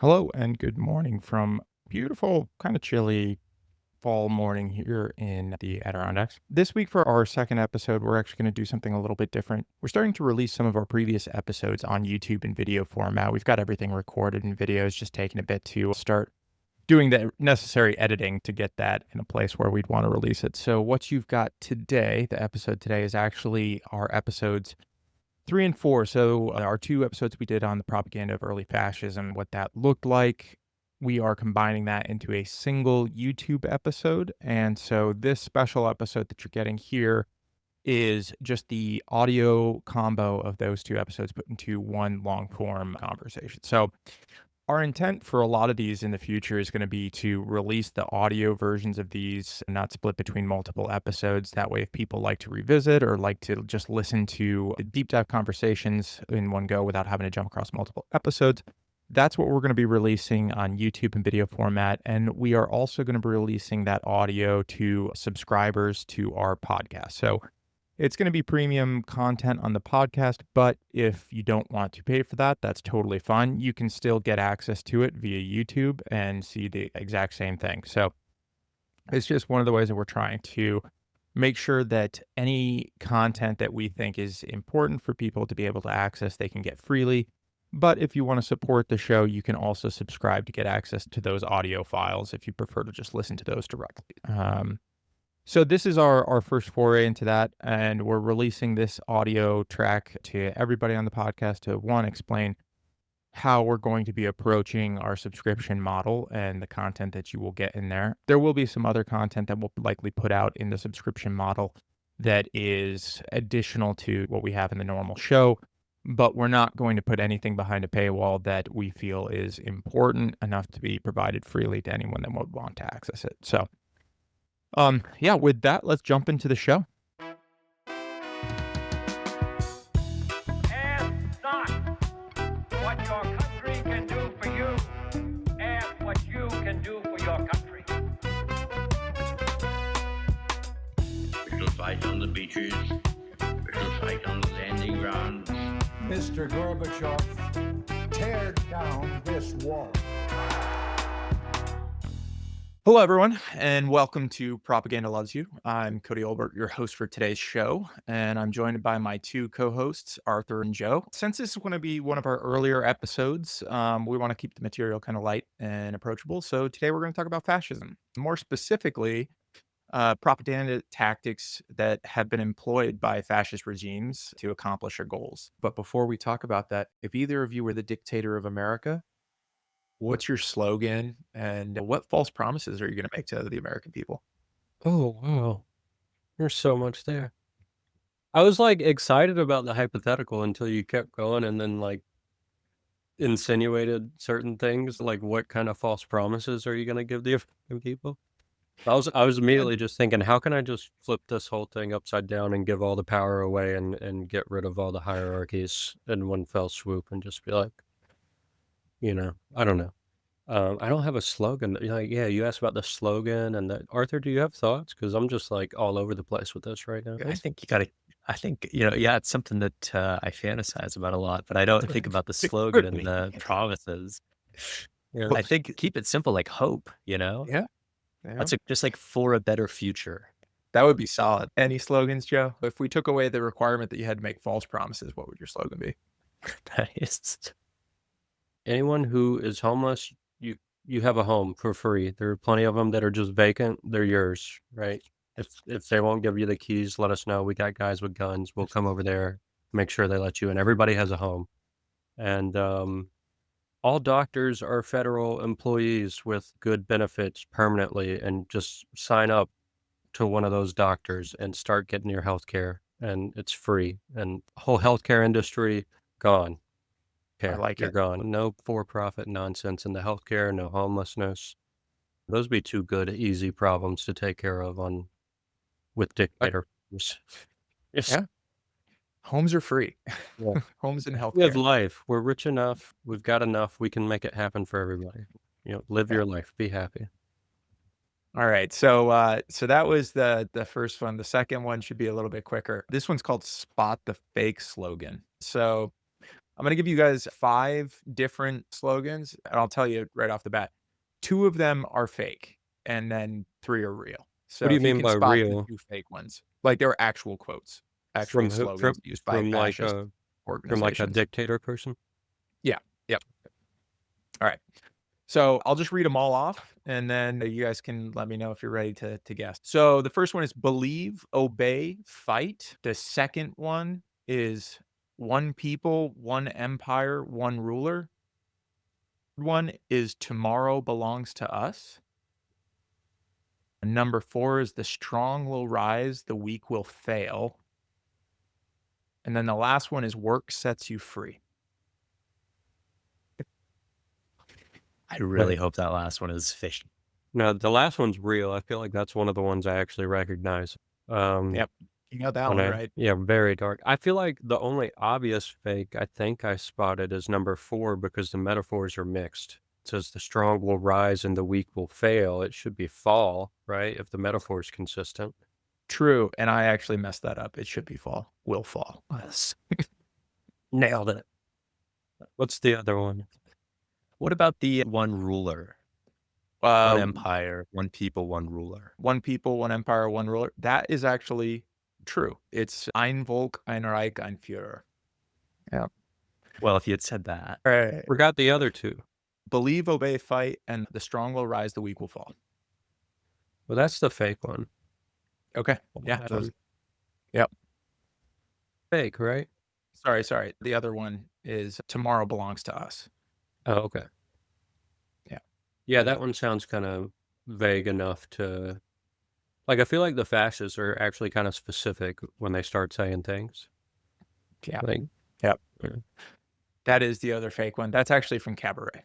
Hello and good morning from beautiful, kind of chilly fall morning here in the Adirondacks. This week, for our second episode, we're actually going to do something a little bit different. We're starting to release some of our previous episodes on YouTube in video format. We've got everything recorded in video. It's just taking a bit to start doing the necessary editing to get that in a place where we'd want to release it. So, what you've got today, the episode today, is actually our episodes 3 and 4. So our two episodes we did on the propaganda of early fascism, what that looked like. We are combining that into a single YouTube episode. And so this special episode that you're getting here is just the audio combo of those two episodes put into one long form conversation. So our intent for a lot of these in the future is going to be to release the audio versions of these and not split between multiple episodes. That way, if people like to revisit or like to just listen to the deep dive conversations in one go without having to jump across multiple episodes, that's what we're going to be releasing on YouTube in video format. And we are also going to be releasing that audio to subscribers to our podcast. So it's going to be premium content on the podcast, but if you don't want to pay for that, that's totally fine. You can still get access to it via YouTube and see the exact same thing. So it's just one of the ways that we're trying to make sure that any content that we think is important for people to be able to access, they can get freely. But if you want to support the show, you can also subscribe to get access to those audio files if you prefer to just listen to those directly. So this is our first foray into that, and we're releasing this audio track to everybody on the podcast to one, explain how we're going to be approaching our subscription model and the content that you will get in there. There will be some other content that we'll likely put out in the subscription model that is additional to what we have in the normal show, but we're not going to put anything behind a paywall that we feel is important enough to be provided freely to anyone that would want to access it. So yeah, with that, let's jump into the show. Ask not what your country can do for you. Ask what you can do for your country. We shall fight on the beaches. We shall fight on the landing grounds. Mr. Gorbachev, tear down this wall. Hello, everyone, and welcome to Propaganda Loves You. I'm Cody Olbert, your host for today's show, and I'm joined by my two co-hosts, Arthur and Joe. Since this is going to be one of our earlier episodes, we want to keep the material kind of light and approachable. So today we're going to talk about fascism, more specifically, propaganda tactics that have been employed by fascist regimes to accomplish their goals. But before we talk about that, if either of you were the dictator of America, what's your slogan, and what false promises are you going to make to the American people? Oh, wow. There's so much there. I was, excited about the hypothetical until you kept going and then, insinuated certain things, like what kind of false promises are you gonna give the American people? I was immediately just thinking, how can I just flip this whole thing upside down and give all the power away and get rid of all the hierarchies in one fell swoop and just be like, I don't know. I don't have a slogan. Yeah, you asked about the slogan and that. Arthur, do you have thoughts? Because I'm just all over the place with this right now. I think you gotta I think, yeah, it's something that, I fantasize about a lot, but I don't think about the slogan and the promises. Yeah. I think keep it simple, like hope, Yeah, yeah. That's just like for a better future. That would be solid. Any slogans, Joe? If we took away the requirement that you had to make false promises, what would your slogan be? Nice. Anyone who is homeless, you have a home for free. There are plenty of them that are just vacant. They're yours, right? If they won't give you the keys, let us know. We got guys with guns. We'll come over there, make sure they let you in. Everybody has a home. And all doctors are federal employees with good benefits permanently, and just sign up to one of those doctors and start getting your health care, and it's free. And whole healthcare industry gone. I like You're it. gone. No for-profit nonsense in the healthcare, no homelessness. Those be two good, easy problems to take care of with dictators. Yes. Yeah. Homes are free. Yeah. Homes and We have healthcare. life. We're rich enough. We've got enough. We can make it happen for everybody. Live your life. Be happy. All right. So that was the first one. The second one should be a little bit quicker. This one's called Spot the Fake Slogan. So I'm going to give you guys 5 different slogans, and I'll tell you right off the bat. 2 of them are fake, and then 3 are real. So What do you if you mean can by spot the real? 2 fake ones, like they're actual quotes, actual From who? slogans used by From like fascist from like a organizations. dictator person? Yeah. Yep. All right. So I'll just read them all off, and then you guys can let me know if you're ready to guess. So the first one is believe, obey, fight. The second one is one people, one empire, one ruler. One is tomorrow belongs to us. Number 4 is the strong will rise, the weak will fail. And then the last one is work sets you free. I really hope that last one is fake. No, the last one's real. I feel like that's one of the ones I actually recognize. Yep. You got that one right. Yeah, very dark. I feel like the only obvious fake I think I spotted is number 4 because the metaphors are mixed. It says the strong will rise and the weak will fail. It should be fall, right? If the metaphor is consistent. True. And I actually messed that up. It should be fall. Will fall. Yes. Nailed it. What's the other one? What about the one ruler? One Uh, empire, one people, one ruler. one people, one empire, one ruler. That is actually true. It's ein Volk, ein Reich, ein Führer. Yeah. Well, if you had said that. Right. Forgot the other 2. Believe, obey, fight, and the strong will rise, the weak will fall. Well, that's the fake one. Okay. Yeah. That those- one. Yep. Fake, right? Sorry. The other one is tomorrow belongs to us. Oh, okay. Yeah. Yeah, that one sounds kind of vague enough to like I feel like the fascists are actually kind of specific when they start saying things. Yeah. Like Yep. Yeah. That is the other fake one. That's actually from Cabaret.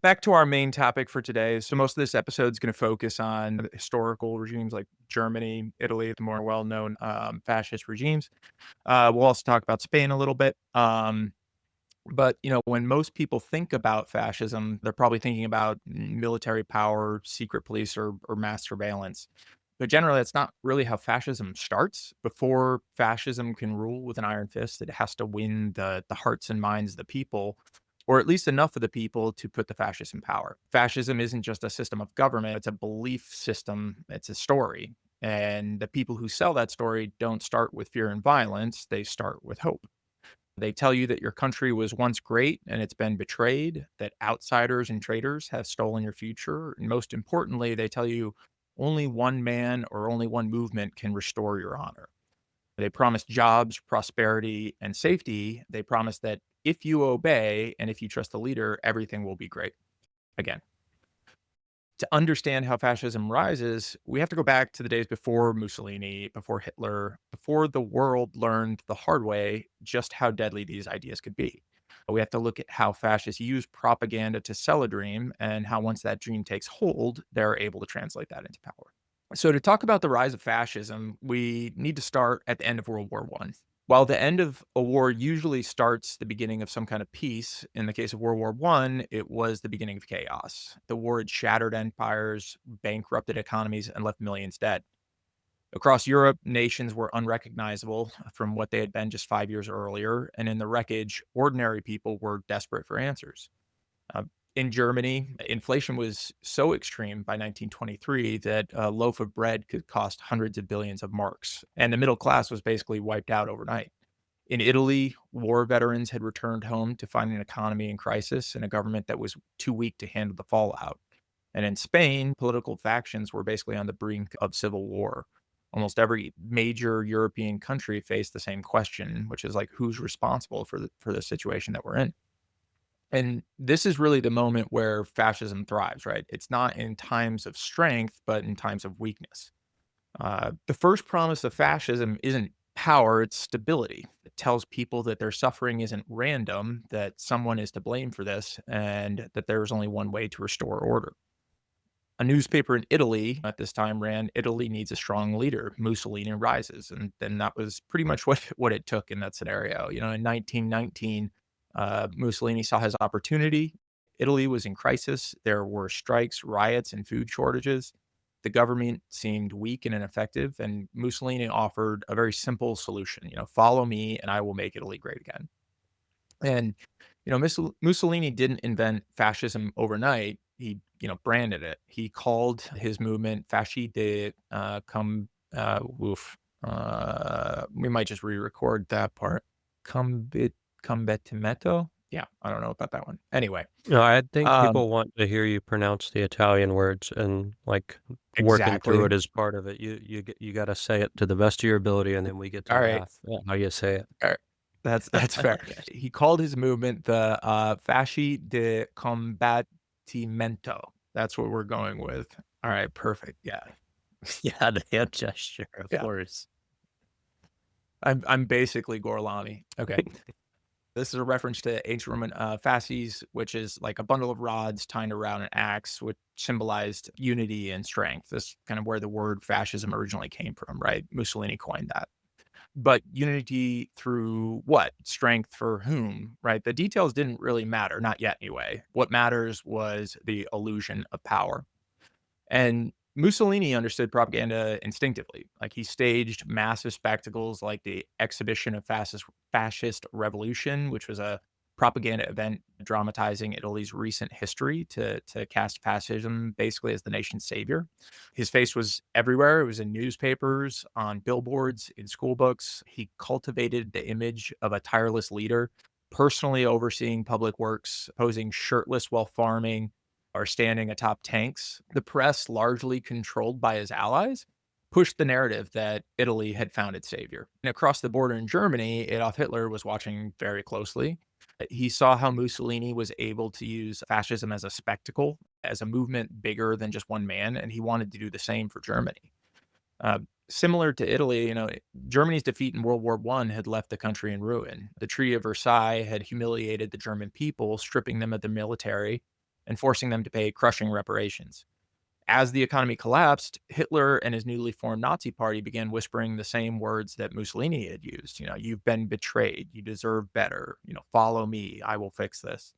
Back to our main topic for today. So most of this episode is going to focus on historical regimes like Germany, Italy, the more well-known fascist regimes. We'll also talk about Spain a little bit. But, when most people think about fascism, they're probably thinking about military power, secret police, or mass surveillance. But generally, that's not really how fascism starts. Before fascism can rule with an iron fist, it has to win the hearts and minds of the people, or at least enough of the people to put the fascists in power. Fascism isn't just a system of government, it's a belief system, it's a story. And the people who sell that story don't start with fear and violence, they start with hope. They tell you that your country was once great and it's been betrayed, that outsiders and traitors have stolen your future. And most importantly, they tell you only one man or only one movement can restore your honor. They promise jobs, prosperity, and safety. They promise that if you obey and if you trust the leader, everything will be great. Again, to understand how fascism rises, we have to go back to the days before Mussolini, before Hitler, before the world learned the hard way just how deadly these ideas could be. We have to look at how fascists use propaganda to sell a dream and how once that dream takes hold, they're able to translate that into power. So to talk about the rise of fascism, we need to start at the end of World War I. While the end of a war usually starts the beginning of some kind of peace, in the case of World War I, it was the beginning of chaos. The war had shattered empires, bankrupted economies, and left millions dead. Across Europe, nations were unrecognizable from what they had been just 5 years earlier, and in the wreckage, ordinary people were desperate for answers. In Germany, inflation was so extreme by 1923 that a loaf of bread could cost hundreds of billions of marks, and the middle class was basically wiped out overnight. In Italy, war veterans had returned home to find an economy in crisis and a government that was too weak to handle the fallout. And in Spain, political factions were basically on the brink of civil war. Almost every major European country faced the same question, which is like, who's responsible for the situation that we're in? And this is really the moment where fascism thrives, right? It's not in times of strength, but in times of weakness. The first promise of fascism isn't power, it's stability. It tells people that their suffering isn't random, that someone is to blame for this, and that there's only one way to restore order. A newspaper in Italy at this time ran, Italy needs a strong leader. Mussolini rises. And then that was pretty much what it took in that scenario. In 1919, Mussolini saw his opportunity. Italy was in crisis. There were strikes, riots, and food shortages. The government seemed weak and ineffective, and Mussolini offered a very simple solution. Follow me, and I will make Italy great again. And Mussolini didn't invent fascism overnight. He branded it. He called his movement Fasci de we might just re-record that part. Combattimento. Yeah, I don't know about that one. Anyway, No, I think um, people want to hear you pronounce the Italian words, and like working through exactly. it is part of it. You got to say it to the best of your ability, and then we get to All right. laugh at how you say it. All right. That's fair. He called his movement the Fasci de Combattimento. That's what we're going with. All right, perfect. Yeah. Yeah, the hand gesture, of Yeah. course. I'm basically Gorlami. Okay. This is a reference to ancient Roman fasces, which is like a bundle of rods tied around an axe, which symbolized unity and strength. This is kind of where the word fascism originally came from, right? Mussolini coined that. But unity through what? Strength for whom, right? The details didn't really matter, not yet anyway. What matters was the illusion of power. And Mussolini understood propaganda instinctively. Like he staged massive spectacles like the Exhibition of Fascist Revolution, which was a propaganda event dramatizing Italy's recent history to cast fascism basically as the nation's savior. His face was everywhere. It was in newspapers, on billboards, in school books. He cultivated the image of a tireless leader, personally overseeing public works, posing shirtless while farming, or standing atop tanks. The press, largely controlled by his allies, pushed the narrative that Italy had found its savior. And across the border in Germany, Adolf Hitler was watching very closely. He saw how Mussolini was able to use fascism as a spectacle, as a movement bigger than just one man, and he wanted to do the same for Germany. Similar to Italy, Germany's defeat in World War I had left the country in ruin. The Treaty of Versailles had humiliated the German people, stripping them of their military and forcing them to pay crushing reparations. As the economy collapsed, Hitler and his newly formed Nazi party began whispering the same words that Mussolini had used. You've been betrayed. You deserve better. Follow me. I will fix this.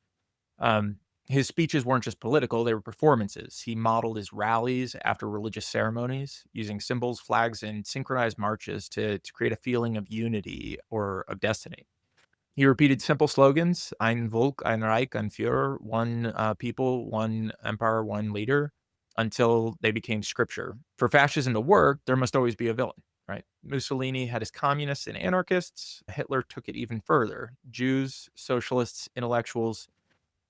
His speeches weren't just political, they were performances. He modeled his rallies after religious ceremonies, using symbols, flags, and synchronized marches to create a feeling of unity or of destiny. He repeated simple slogans: Ein Volk, ein Reich, ein Führer, one people, one empire, one leader, until they became scripture. For fascism to work, there must always be a villain, right? Mussolini had his communists and anarchists. Hitler took it even further. Jews, socialists, intellectuals,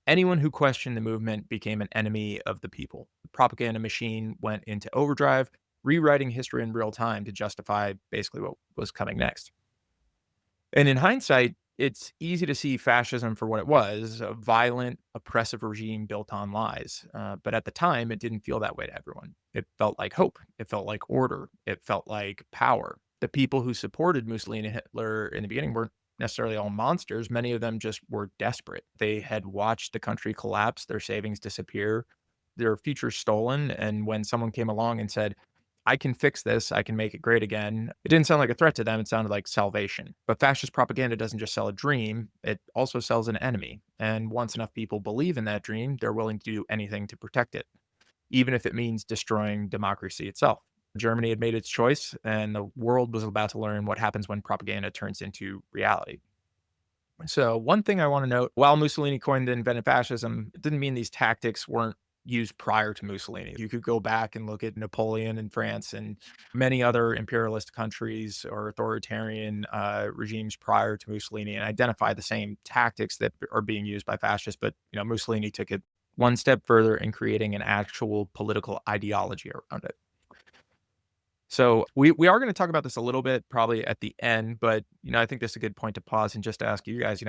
anyone who questioned the movement became an enemy of the people. The propaganda machine went into overdrive, rewriting history in real time to justify basically what was coming next. And in hindsight, it's easy to see fascism for what it was: a violent, oppressive regime built on lies. But at the time, it didn't feel that way to everyone. It felt like hope. It felt like order. It felt like power. The people who supported Mussolini and Hitler in the beginning weren't necessarily all monsters. Many of them just were desperate. They had watched the country collapse, their savings disappear, their future stolen. And when someone came along and said, I can fix this, I can make it great again, it didn't sound like a threat to them. It sounded like salvation. But fascist propaganda doesn't just sell a dream, it also sells an enemy. And once enough people believe in that dream, they're willing to do anything to protect it, even if it means destroying democracy itself. Germany had made its choice, and the world was about to learn what happens when propaganda turns into reality. So, one thing I want to note: while Mussolini coined and invented fascism, it didn't mean these tactics weren't used prior to Mussolini. You could go back and look at Napoleon in France and many other imperialist countries or authoritarian regimes prior to Mussolini and identify the same tactics that are being used by fascists. But Mussolini took it one step further in creating an actual political ideology around it. So we are going to talk about this a little bit probably at the end, but I think this is a good point to pause and just to ask you guys,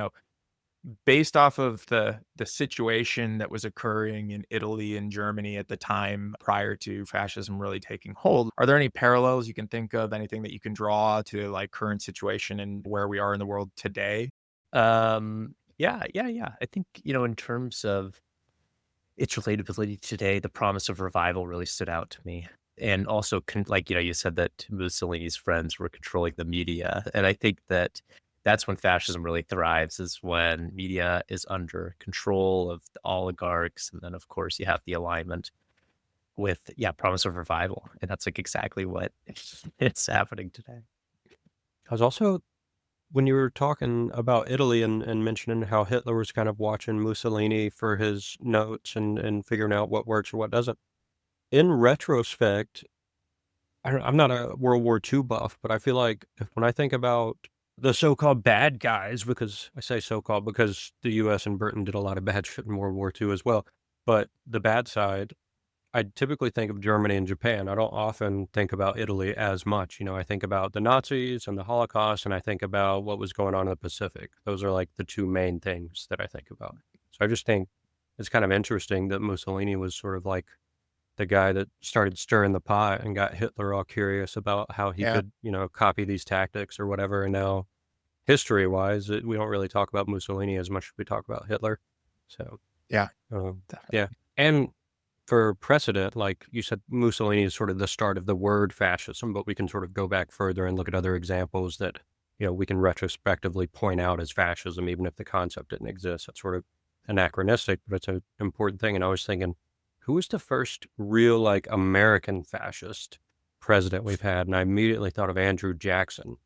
based off of the situation that was occurring in Italy and Germany at the time prior to fascism really taking hold, are there any parallels you can think of, anything that you can draw to like current situation and where we are in the world today? Yeah. I think, in terms of its relatability today, the promise of revival really stood out to me. And also, like, you said that Mussolini's friends were controlling the media. And I think that that's when fascism really thrives, is when media is under control of the oligarchs. And then, of course, you have the alignment with promise of revival, and that's like exactly what it's happening today. I was also, when you were talking about Italy and mentioning how Hitler was kind of watching Mussolini for his notes and figuring out what works or what doesn't. In retrospect, I'm not a World War II buff, but I feel like when I think about the so-called bad guys, because I say so-called because the US and Britain did a lot of bad shit in World War II as well. But the bad side, I typically think of Germany and Japan. I don't often think about Italy as much. I think about the Nazis and the Holocaust, and I think about what was going on in the Pacific. Those are like the two main things that I think about. So I just think it's kind of interesting that Mussolini was sort of like the guy that started stirring the pot and got Hitler all curious about how he Yeah. could, copy these tactics or whatever. And now, history-wise, we don't really talk about Mussolini as much as we talk about Hitler. So, Yeah. yeah. Definitely. And for precedent, like you said, Mussolini is sort of the start of the word fascism, but we can sort of go back further and look at other examples that, we can retrospectively point out as fascism, even if the concept didn't exist. That's sort of anachronistic, but it's an important thing. And I was thinking, who was the first real, like, American fascist president we've had? And I immediately thought of Andrew Jackson.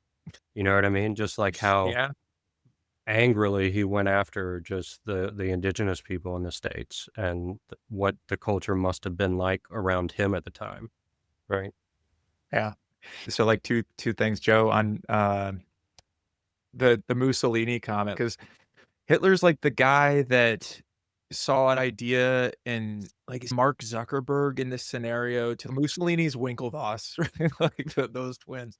You know what I mean? Just like how Yeah. angrily he went after just the indigenous people in the States and what the culture must have been like around him at the time, right? Yeah. So like two things, Joe, on the Mussolini comment, because Hitler's like the guy that saw an idea in like Mark Zuckerberg in this scenario to Mussolini's Winklevoss, right? Like those twins.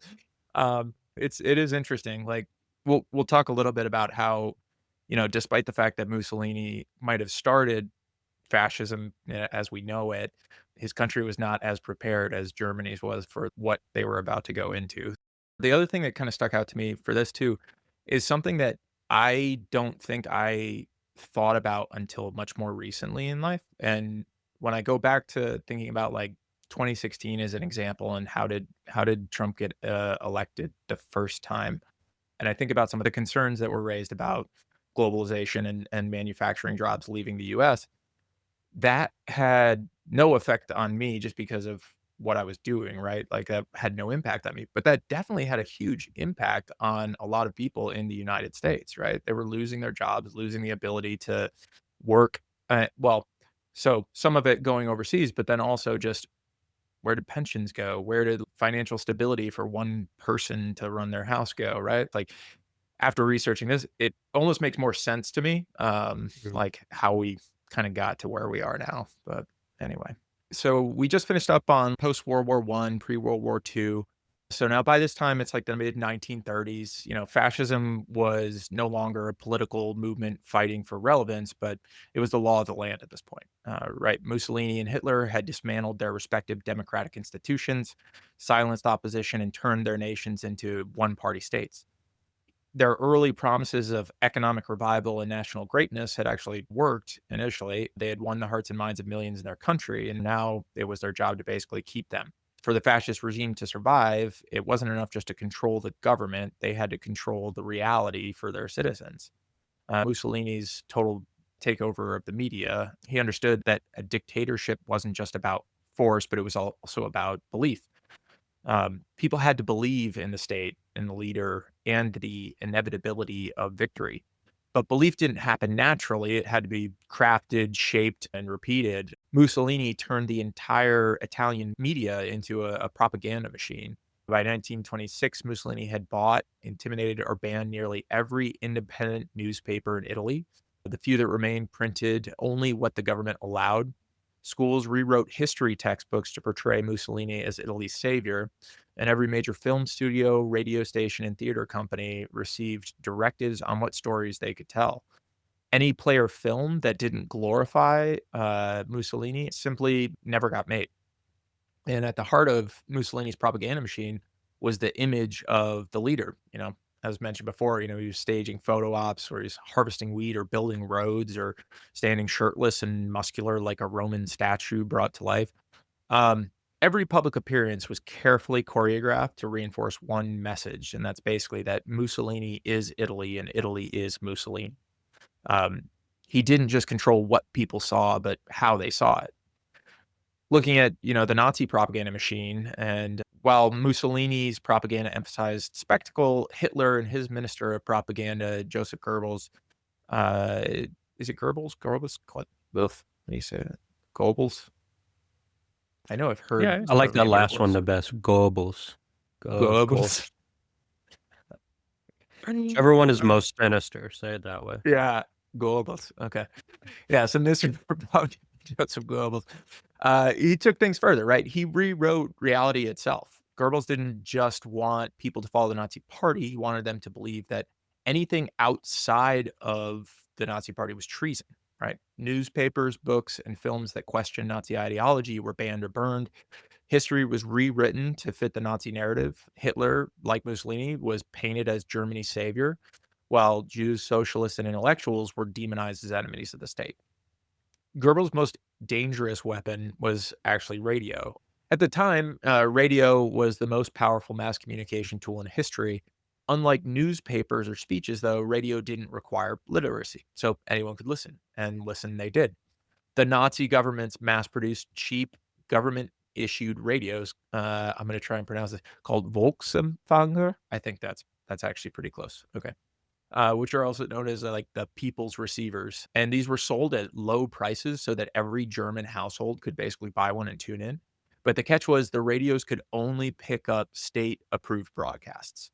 It is interesting. Like we'll talk a little bit about how, despite the fact that Mussolini might have started fascism as we know it, his country was not as prepared as Germany's was for what they were about to go into. The other thing that kind of stuck out to me for this too is something that I don't think I thought about until much more recently in life. And when I go back to thinking about like 2016 as an example and how did Trump get elected the first time, and I think about some of the concerns that were raised about globalization and manufacturing jobs leaving the US, that had no effect on me just because of what I was doing, right? Like, that had no impact on me, but that definitely had a huge impact on a lot of people in the United States, right? They were losing their jobs, losing the ability to work, well, so some of it going overseas, but then also just where did pensions go? Where did financial stability for one person to run their house go, right? Like, after researching this, it almost makes more sense to me, Mhm. like how we kind of got to where we are now. But anyway, so we just finished up on post World War One, pre World War Two. So now by this time, it's like the mid 1930s. Fascism was no longer a political movement fighting for relevance, but it was the law of the land at this point. Right? Mussolini and Hitler had dismantled their respective democratic institutions, silenced opposition, and turned their nations into one party states. Their early promises of economic revival and national greatness had actually worked initially. They had won the hearts and minds of millions in their country, and now it was their job to basically keep them. For the fascist regime to survive, it wasn't enough just to control the government, they had to control the reality for their citizens. Mussolini's total takeover of the media, he understood that a dictatorship wasn't just about force, but it was also about belief. People had to believe in the state, in the leader, and the inevitability of victory. But belief didn't happen naturally. It had to be crafted, shaped, and repeated. Mussolini turned the entire Italian media into a propaganda machine. By 1926, Mussolini had bought, intimidated, or banned nearly every independent newspaper in Italy. The few that remained printed only what the government allowed. Schools rewrote history textbooks to portray Mussolini as Italy's savior, and every major film studio, radio station, and theater company received directives on what stories they could tell. Any player film that didn't glorify Mussolini simply never got made. And at the heart of Mussolini's propaganda machine was the image of the leader. As mentioned before, he was staging photo ops where he's harvesting wheat or building roads or standing shirtless and muscular like a Roman statue brought to life. Um, every public appearance was carefully choreographed to reinforce one message, and that's basically that Mussolini is Italy and Italy is Mussolini. Um, he didn't just control what people saw, but how they saw it. looking at, the Nazi propaganda machine. And while Mussolini's propaganda emphasized spectacle, Hitler and his minister of propaganda, Joseph Goebbels, uh, is it Goebbels? Goebbels? Both. How do you say it? Goebbels? I know I've heard I like that maybe it last one was the best. Goebbels. Goebbels. Whichever one is most sinister, say it that way. Yeah, Goebbels. Okay. Yeah, so Mr. Joseph Goebbels, he took things further, right? He rewrote reality itself. Goebbels didn't just want people to follow the Nazi Party. He wanted them to believe that anything outside of the Nazi Party was treason, right? Newspapers, books, and films that questioned Nazi ideology were banned or burned. History was rewritten to fit the Nazi narrative. Hitler, like Mussolini, was painted as Germany's savior, while Jews, socialists, and intellectuals were demonized as enemies of the state. Goebbels' most dangerous weapon was actually radio. At the time, radio was the most powerful mass communication tool in history. Unlike newspapers or speeches, though, radio didn't require literacy, so anyone could listen, and listen they did. The Nazi government's mass-produced, cheap, government-issued radios, I'm going to try and pronounce it, called Volksempfänger. I think that's actually pretty close. Okay. Which are also known as like the people's receivers. And these were sold at low prices so that every German household could basically buy one and tune in. But the catch was the radios could only pick up state-approved broadcasts.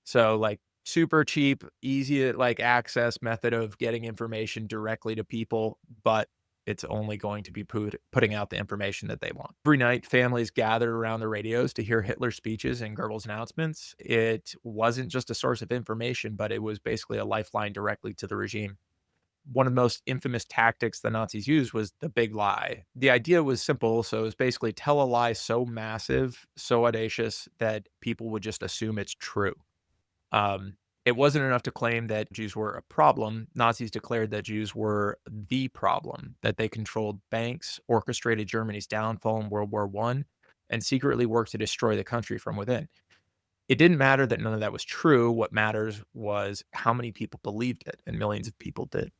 So like super cheap, easy like access method of getting information directly to people, but it's only going to be putting out the information that they want. Every night, families gathered around the radios to hear Hitler's speeches and Goebbels' announcements. It wasn't just a source of information, but it was basically a lifeline directly to the regime. One of the most infamous tactics the Nazis used was the big lie. The idea was simple. So it was basically tell a lie so massive, so audacious that people would just assume it's true. It wasn't enough to claim that Jews were a problem. Nazis declared that Jews were the problem, that they controlled banks, orchestrated Germany's downfall in World War I, and secretly worked to destroy the country from within. It didn't matter that none of that was true. What matters was how many people believed it, and millions of people did.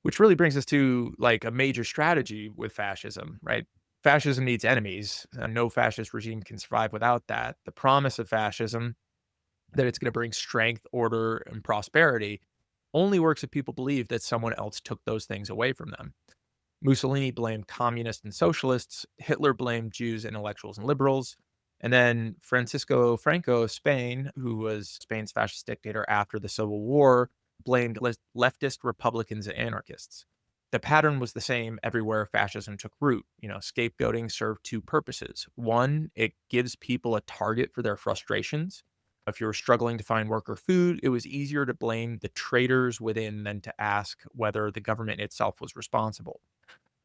Which really brings us to like a major strategy with fascism, right? Fascism needs enemies. No fascist regime can survive without that. The promise of fascism, that it's going to bring strength, order, and prosperity, only works if people believe that someone else took those things away from them. Mussolini blamed communists and socialists. Hitler blamed Jews, intellectuals, and liberals. And then Francisco Franco of Spain, who was Spain's fascist dictator after the Civil War, blamed leftist Republicans and anarchists. The pattern was the same everywhere fascism took root. Scapegoating served two purposes. One, it gives people a target for their frustrations. If you were struggling to find work or food, it was easier to blame the traitors within than to ask whether the government itself was responsible.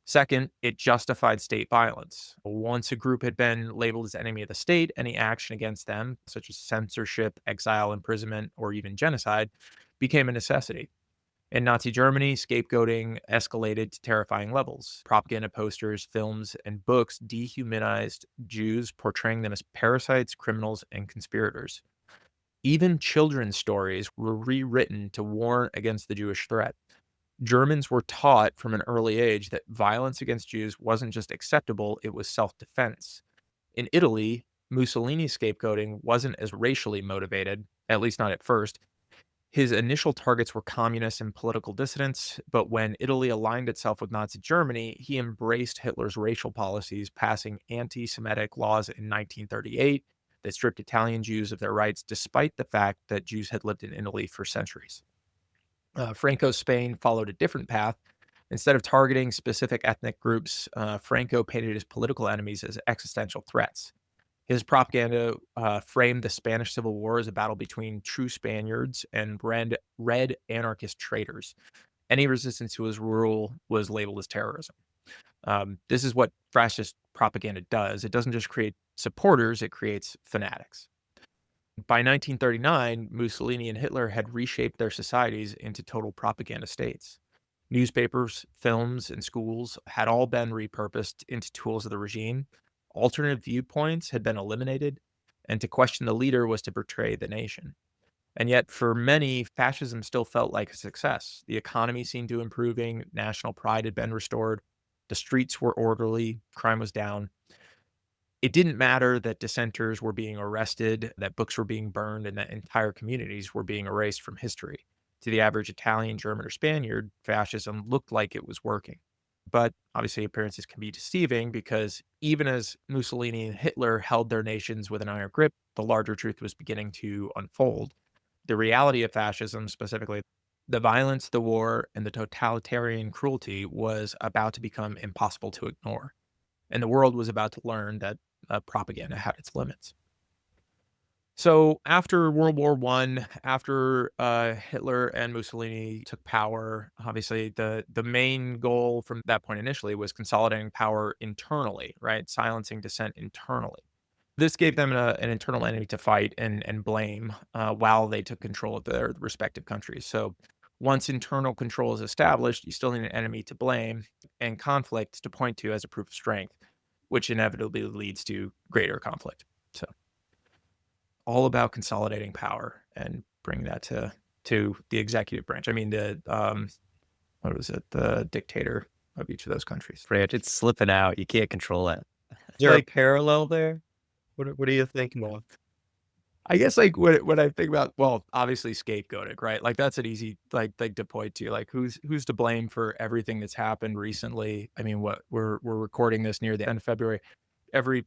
Second, it justified state violence. Once a group had been labeled as enemy of the state, any action against them, such as censorship, exile, imprisonment, or even genocide, became a necessity. In Nazi Germany, scapegoating escalated to terrifying levels. Propaganda posters, films, and books dehumanized Jews, portraying them as parasites, criminals, and conspirators. Even children's stories were rewritten to warn against the Jewish threat. Germans were taught from an early age that violence against Jews wasn't just acceptable, it was self-defense. In Italy, Mussolini's scapegoating wasn't as racially motivated, at least not at first. His initial targets were communists and political dissidents, but when Italy aligned itself with Nazi Germany, he embraced Hitler's racial policies, passing anti-Semitic laws in 1938 that stripped Italian Jews of their rights, despite the fact that Jews had lived in Italy for centuries. Franco's Spain followed a different path. Instead of targeting specific ethnic groups, Franco painted his political enemies as existential threats. His propaganda framed the Spanish Civil War as a battle between true Spaniards and red anarchist traitors. Any resistance to his rule was labeled as terrorism. This is what fascist propaganda does. It doesn't just create supporters, it creates fanatics. By 1939, Mussolini and Hitler had reshaped their societies into total propaganda states. Newspapers, films, and schools had all been repurposed into tools of the regime. Alternative viewpoints had been eliminated, and to question the leader was to betray the nation. And yet, for many, fascism still felt like a success. The economy seemed to be improving, national pride had been restored. The streets were orderly, crime was down. It didn't matter that dissenters were being arrested, that books were being burned, and that entire communities were being erased from history. To the average Italian, German, or Spaniard, fascism looked like it was working. But obviously, appearances can be deceiving because even as Mussolini and Hitler held their nations with an iron grip, the larger truth was beginning to unfold. The reality of fascism, specifically the violence, the war, and the totalitarian cruelty, was about to become impossible to ignore. And the world was about to learn that propaganda had its limits. So after World War I, after Hitler and Mussolini took power, obviously the main goal from that point initially was consolidating power internally, right? Silencing dissent internally. This gave them an internal enemy to fight and blame while they took control of their respective countries. So once internal control is established, you still need an enemy to blame and conflict to point to as a proof of strength, which inevitably leads to greater conflict. So all about consolidating power and bringing that to the executive branch. I mean, what was it? The dictator of each of those countries. Fred, it's slipping out. You can't control it. Is there Like- a parallel there? What are you thinking of? I guess like what I think about, well, obviously scapegoating, right? Like that's an easy like to point to. Like who's to blame for everything that's happened recently? I mean, what we're recording this near the end of February. Every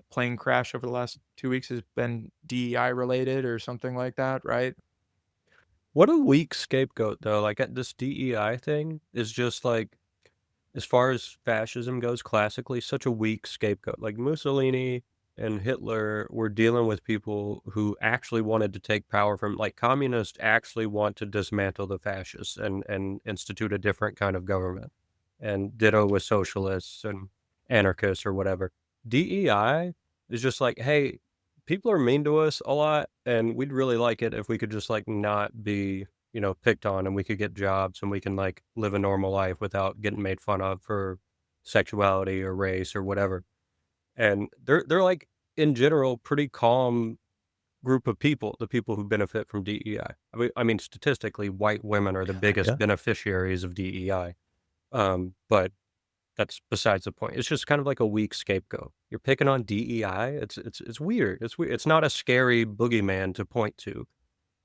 plane crash over the last 2 weeks has been DEI related or something like that, right? What a weak scapegoat, though. Like this DEI thing is just like, as far as fascism goes, classically, such a weak scapegoat. Like Mussolini and Hitler were dealing with people who actually wanted to take power from, like, communists actually want to dismantle the fascists and institute a different kind of government. And ditto with socialists and anarchists or whatever. DEI is just like, hey, people are mean to us a lot, and we'd really like it if we could just like not be, picked on, and we could get jobs and we can like live a normal life without getting made fun of for sexuality or race or whatever. And they're like, in general, pretty calm group of people, the people who benefit from DEI. I mean, statistically, white women are the biggest Yeah. beneficiaries of DEI. But that's besides the point. It's just kind of like a weak scapegoat. You're picking on DEI. It's weird. It's weird. It's not a scary boogeyman to point to,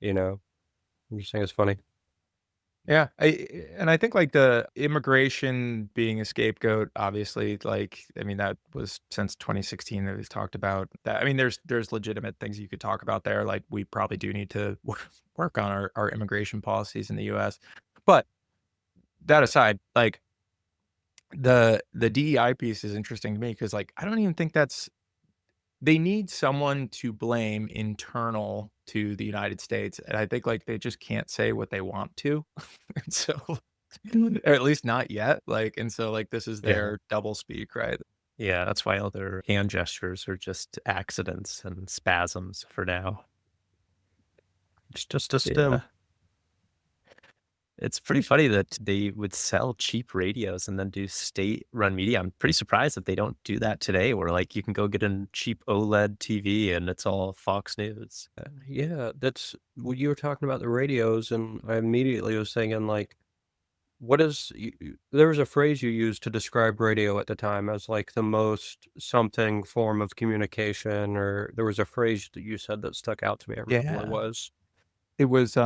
I'm just saying it's funny. Yeah, I think like the immigration being a scapegoat, obviously, like I mean that was since 2016 that we've talked about that. I mean, there's legitimate things you could talk about there. Like we probably do need to work on our immigration policies in the U.S. But that aside, like the DEI piece is interesting to me because like I don't even think they need someone to blame internal to the United States, and I think, like, they just can't say what they want to, and so or at least not yet, like, and so, like, this is Yeah. their double speak, right? Yeah, that's why all their hand gestures are just accidents and spasms for now. It's just a stem. Yeah. It's pretty funny that they would sell cheap radios and then do state-run media. I'm pretty surprised that they don't do that today, where like you can go get a cheap OLED TV and it's all Fox News. Yeah, that's what you were talking about, the radios, and I immediately was thinking, like, what is there was a phrase you used to describe radio at the time as like the most something form of communication, or there was a phrase that you said that stuck out to me. I remember what it Yeah. was. It was,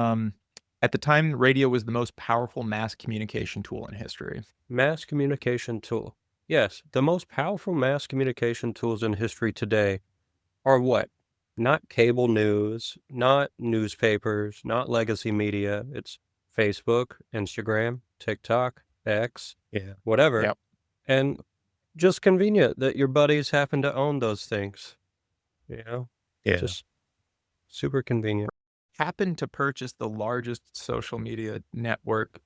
at the time, radio was the most powerful mass communication tool in history. Mass communication tool. Yes, the most powerful mass communication tools in history today are what? Not cable news, not newspapers, not legacy media. It's Facebook, Instagram, TikTok, X, Yeah. whatever. Yep. And just convenient that your buddies happen to own those things. Yeah. Just super convenient. Happened to purchase the largest social media network,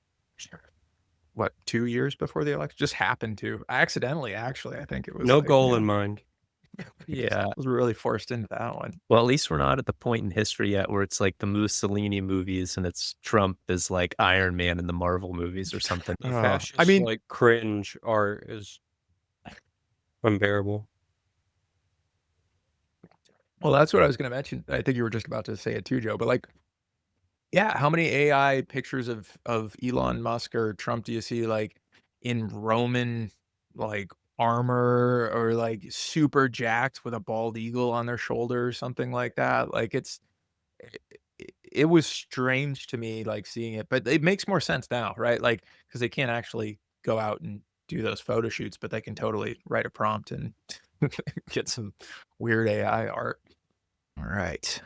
2 years before the election? Just happened to. Accidentally, actually, I think it was No like, goal in mind. Yeah. I was really forced into that one. Well, at least we're not at the point in history yet where it's like the Mussolini movies and it's Trump is like Iron Man in the Marvel movies or something. The I fascist, mean- like cringe art is unbearable. Well, that's what I was gonna mention. I think you were just about to say it too, Joe, but, like, yeah, how many AI pictures of Elon Musk or Trump do you see, like, in Roman like armor or like super jacked with a bald eagle on their shoulder or something like that. Like it was strange to me, like seeing it, but it makes more sense now, right? Like, because they can't actually go out and do those photo shoots, but they can totally write a prompt and get some weird AI art. All right.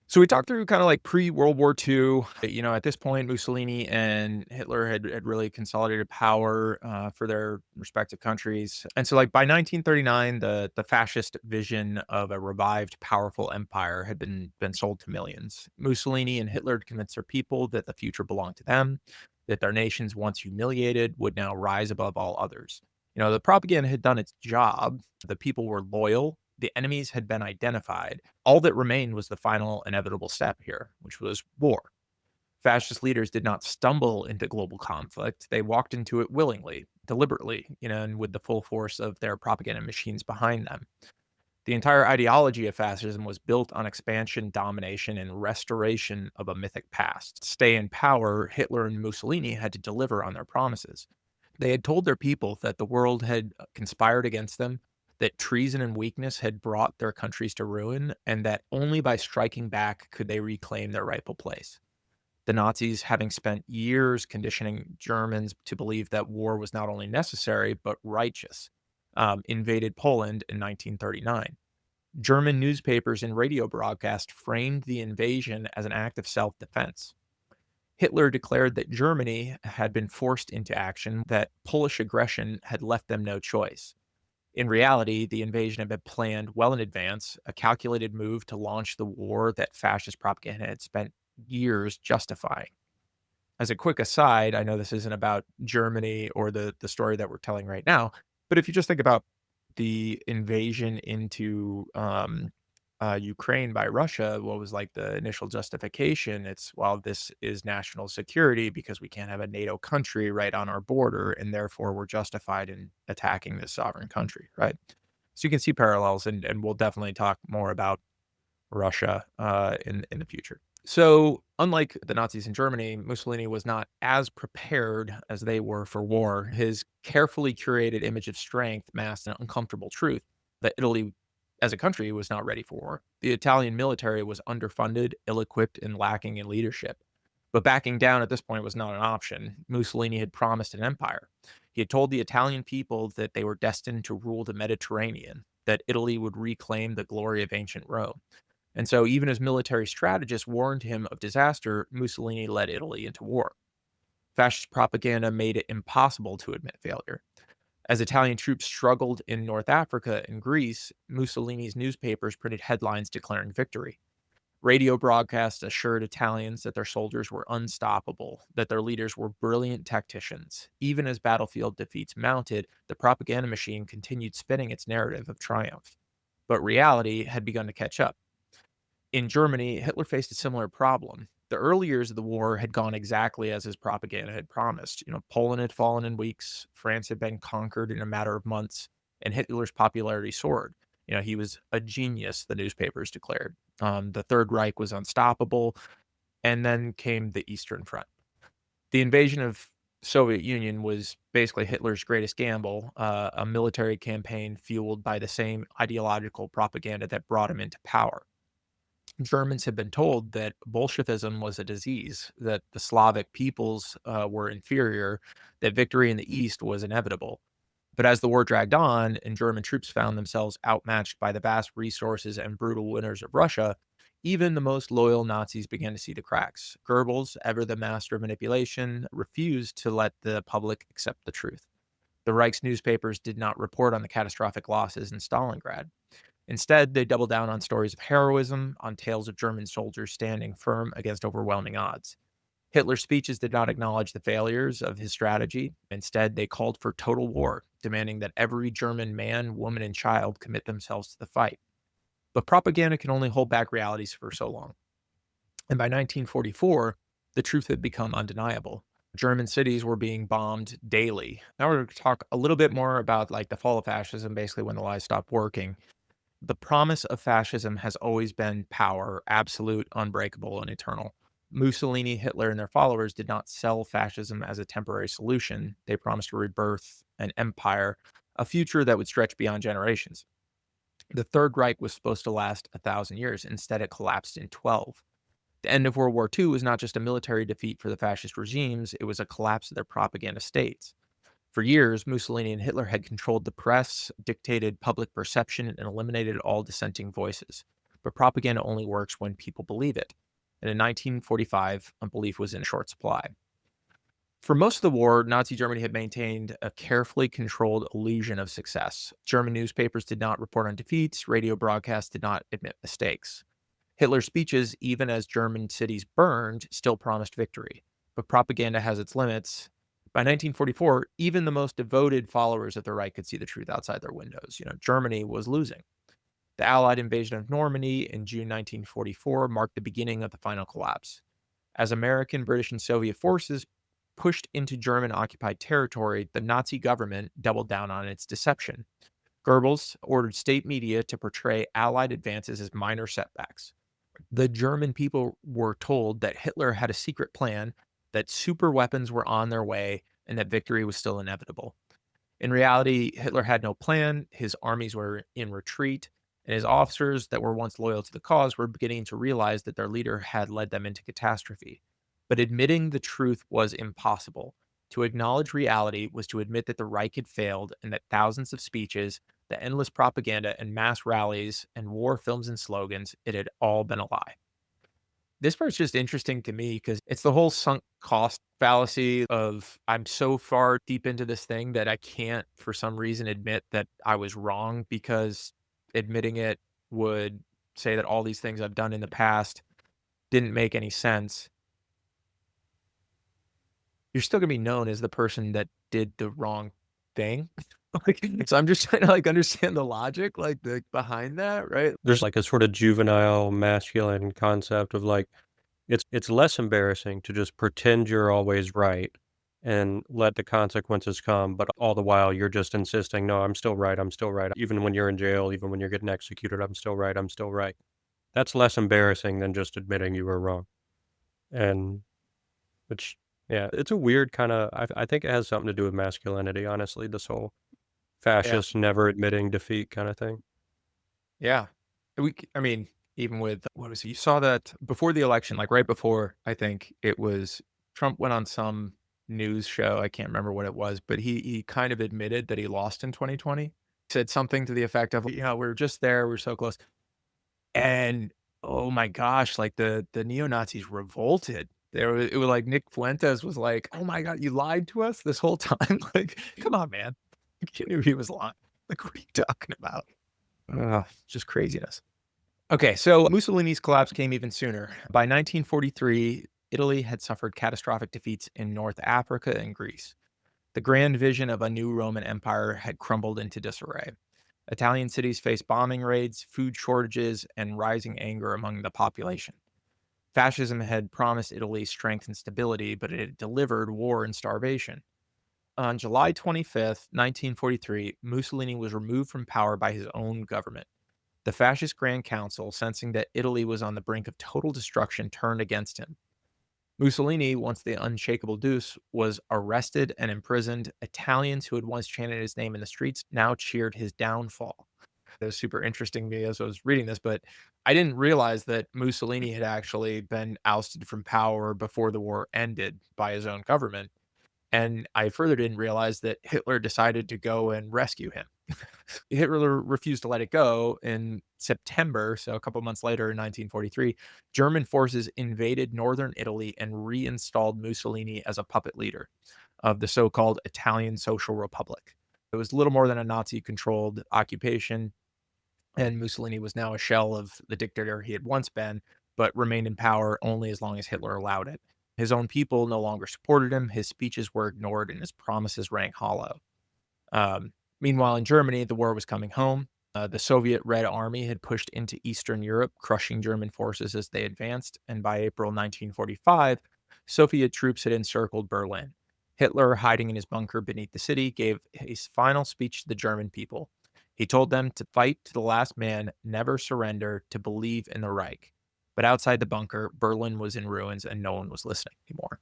So we talked through kind of like pre-World War II. At this point, Mussolini and Hitler had really consolidated power for their respective countries. And so, like by 1939, the fascist vision of a revived, powerful empire had been sold to millions. Mussolini and Hitler had convinced their people that the future belonged to them, that their nations, once humiliated, would now rise above all others. The propaganda had done its job. The people were loyal. The enemies had been identified. All that remained was the final inevitable step here, which was war. Fascist leaders did not stumble into global conflict. They walked into it willingly, deliberately, and with the full force of their propaganda machines behind them. The entire ideology of fascism was built on expansion, domination, and restoration of a mythic past. To stay in power, Hitler and Mussolini had to deliver on their promises. They had told their people that the world had conspired against them, that treason and weakness had brought their countries to ruin, and that only by striking back could they reclaim their rightful place. The Nazis, having spent years conditioning Germans to believe that war was not only necessary, but righteous, invaded Poland in 1939. German newspapers and radio broadcasts framed the invasion as an act of self-defense. Hitler declared that Germany had been forced into action, that Polish aggression had left them no choice. In reality, the invasion had been planned well in advance, a calculated move to launch the war that fascist propaganda had spent years justifying. As a quick aside, I know this isn't about Germany or the story that we're telling right now, but if you just think about the invasion into Ukraine by Russia, what was like the initial justification? It's, well, this is national security because we can't have a NATO country right on our border, and therefore we're justified in attacking this sovereign country, right? So you can see parallels, and we'll definitely talk more about Russia in the future. So, unlike the Nazis in Germany, Mussolini was not as prepared as they were for war. His carefully curated image of strength masked an uncomfortable truth that Italy, as a country, was not ready for war. The Italian military was underfunded, ill equipped, and lacking in leadership. But backing down at this point was not an option. Mussolini had promised an empire. He had told the Italian people that they were destined to rule the Mediterranean, that Italy would reclaim the glory of ancient Rome. And so, even as military strategists warned him of disaster, Mussolini led Italy into war. Fascist propaganda made it impossible to admit failure. As Italian troops struggled in North Africa and Greece, Mussolini's newspapers printed headlines declaring victory. Radio broadcasts assured Italians that their soldiers were unstoppable, that their leaders were brilliant tacticians. Even as battlefield defeats mounted, the propaganda machine continued spinning its narrative of triumph. But reality had begun to catch up. In Germany, Hitler faced a similar problem. The early years of the war had gone exactly as his propaganda had promised. Poland had fallen in weeks, France had been conquered in a matter of months, and Hitler's popularity soared. He was a genius, the newspapers declared. The Third Reich was unstoppable, and then came the Eastern Front. The invasion of Soviet Union was basically Hitler's greatest gamble, a military campaign fueled by the same ideological propaganda that brought him into power. Germans had been told that Bolshevism was a disease, that the Slavic peoples were inferior, that victory in the East was inevitable. But as the war dragged on and German troops found themselves outmatched by the vast resources and brutal winners of Russia, even the most loyal Nazis began to see the cracks. Goebbels, ever the master of manipulation, refused to let the public accept the truth. The Reich's newspapers did not report on the catastrophic losses in Stalingrad. Instead, they doubled down on stories of heroism, on tales of German soldiers standing firm against overwhelming odds. Hitler's speeches did not acknowledge the failures of his strategy. Instead, they called for total war, demanding that every German man, woman, and child commit themselves to the fight. But propaganda can only hold back realities for so long. And by 1944, the truth had become undeniable. German cities were being bombed daily. Now we're going to talk a little bit more about like the fall of fascism, basically when the lies stopped working. The promise of fascism has always been power, absolute, unbreakable, and eternal. Mussolini, Hitler, and their followers did not sell fascism as a temporary solution. They promised to rebirth an empire, a future that would stretch beyond generations. The Third Reich was supposed to last 1,000 years. Instead, it collapsed in 12. The end of World War II was not just a military defeat for the fascist regimes, it was a collapse of their propaganda states. For years, Mussolini and Hitler had controlled the press, dictated public perception, and eliminated all dissenting voices. But propaganda only works when people believe it. And in 1945, belief was in short supply. For most of the war, Nazi Germany had maintained a carefully controlled illusion of success. German newspapers did not report on defeats, radio broadcasts did not admit mistakes. Hitler's speeches, even as German cities burned, still promised victory. But propaganda has its limits. By 1944, even the most devoted followers of the Reich could see the truth outside their windows. Germany was losing. The Allied invasion of Normandy in June 1944 marked the beginning of the final collapse. As American, British, and Soviet forces pushed into German-occupied territory, the Nazi government doubled down on its deception. Goebbels ordered state media to portray Allied advances as minor setbacks. The German people were told that Hitler had a secret plan, that super weapons were on their way, and that victory was still inevitable. In reality, Hitler had no plan, his armies were in retreat, and his officers that were once loyal to the cause were beginning to realize that their leader had led them into catastrophe. But admitting the truth was impossible. To acknowledge reality was to admit that the Reich had failed and that thousands of speeches, the endless propaganda and mass rallies and war films and slogans, it had all been a lie. This part's just interesting to me because it's the whole sunk cost fallacy of I'm so far deep into this thing that I can't, for some reason, admit that I was wrong because admitting it would say that all these things I've done in the past didn't make any sense. You're still gonna be known as the person that did the wrong thing. So I'm just trying to understand the logic behind that, right? There's like a sort of juvenile masculine concept of it's less embarrassing to just pretend you're always right and let the consequences come, but all the while you're just insisting, no, I'm still right, I'm still right. Even when you're in jail, even when you're getting executed, I'm still right, I'm still right. That's less embarrassing than just admitting you were wrong. And which, yeah, it's a weird kind of, I think it has something to do with masculinity, honestly, this whole fascist never admitting defeat kind of thing. Yeah. I mean, even with, what was it? You saw that before the election, right before, I think it was Trump went on some news show. I can't remember what it was, but he kind of admitted that he lost in 2020. Said something to the effect of, we were just there. We're so close. And oh my gosh, the neo-Nazis revolted. It was like Nick Fuentes was like, oh my God, you lied to us this whole time. Come on, man. You knew he was lying. What are you talking about? Just craziness. Okay, so Mussolini's collapse came even sooner. By 1943, Italy had suffered catastrophic defeats in North Africa and Greece. The grand vision of a new Roman Empire had crumbled into disarray. Italian cities faced bombing raids, food shortages, and rising anger among the population. Fascism had promised Italy strength and stability, but it had delivered war and starvation. On July 25th, 1943, Mussolini was removed from power by his own government. The fascist Grand Council, sensing that Italy was on the brink of total destruction, turned against him. Mussolini, once the unshakable Deuce, was arrested and imprisoned. Italians who had once chanted his name in the streets now cheered his downfall. It was super interesting to me as I was reading this, but I didn't realize that Mussolini had actually been ousted from power before the war ended by his own government. And I further didn't realize that Hitler decided to go and rescue him. Hitler refused to let it go in September, so a couple months later in 1943, German forces invaded northern Italy and reinstalled Mussolini as a puppet leader of the so-called Italian Social Republic. It was little more than a Nazi-controlled occupation, and Mussolini was now a shell of the dictator he had once been, but remained in power only as long as Hitler allowed it. His own people no longer supported him, his speeches were ignored, and his promises rang hollow. Meanwhile, in Germany, the war was coming home. The Soviet Red Army had pushed into Eastern Europe, crushing German forces as they advanced, and by April 1945, Soviet troops had encircled Berlin. Hitler, hiding in his bunker beneath the city, gave his final speech to the German people. He told them to fight to the last man, never surrender, to believe in the Reich. But outside the bunker, Berlin was in ruins and no one was listening anymore.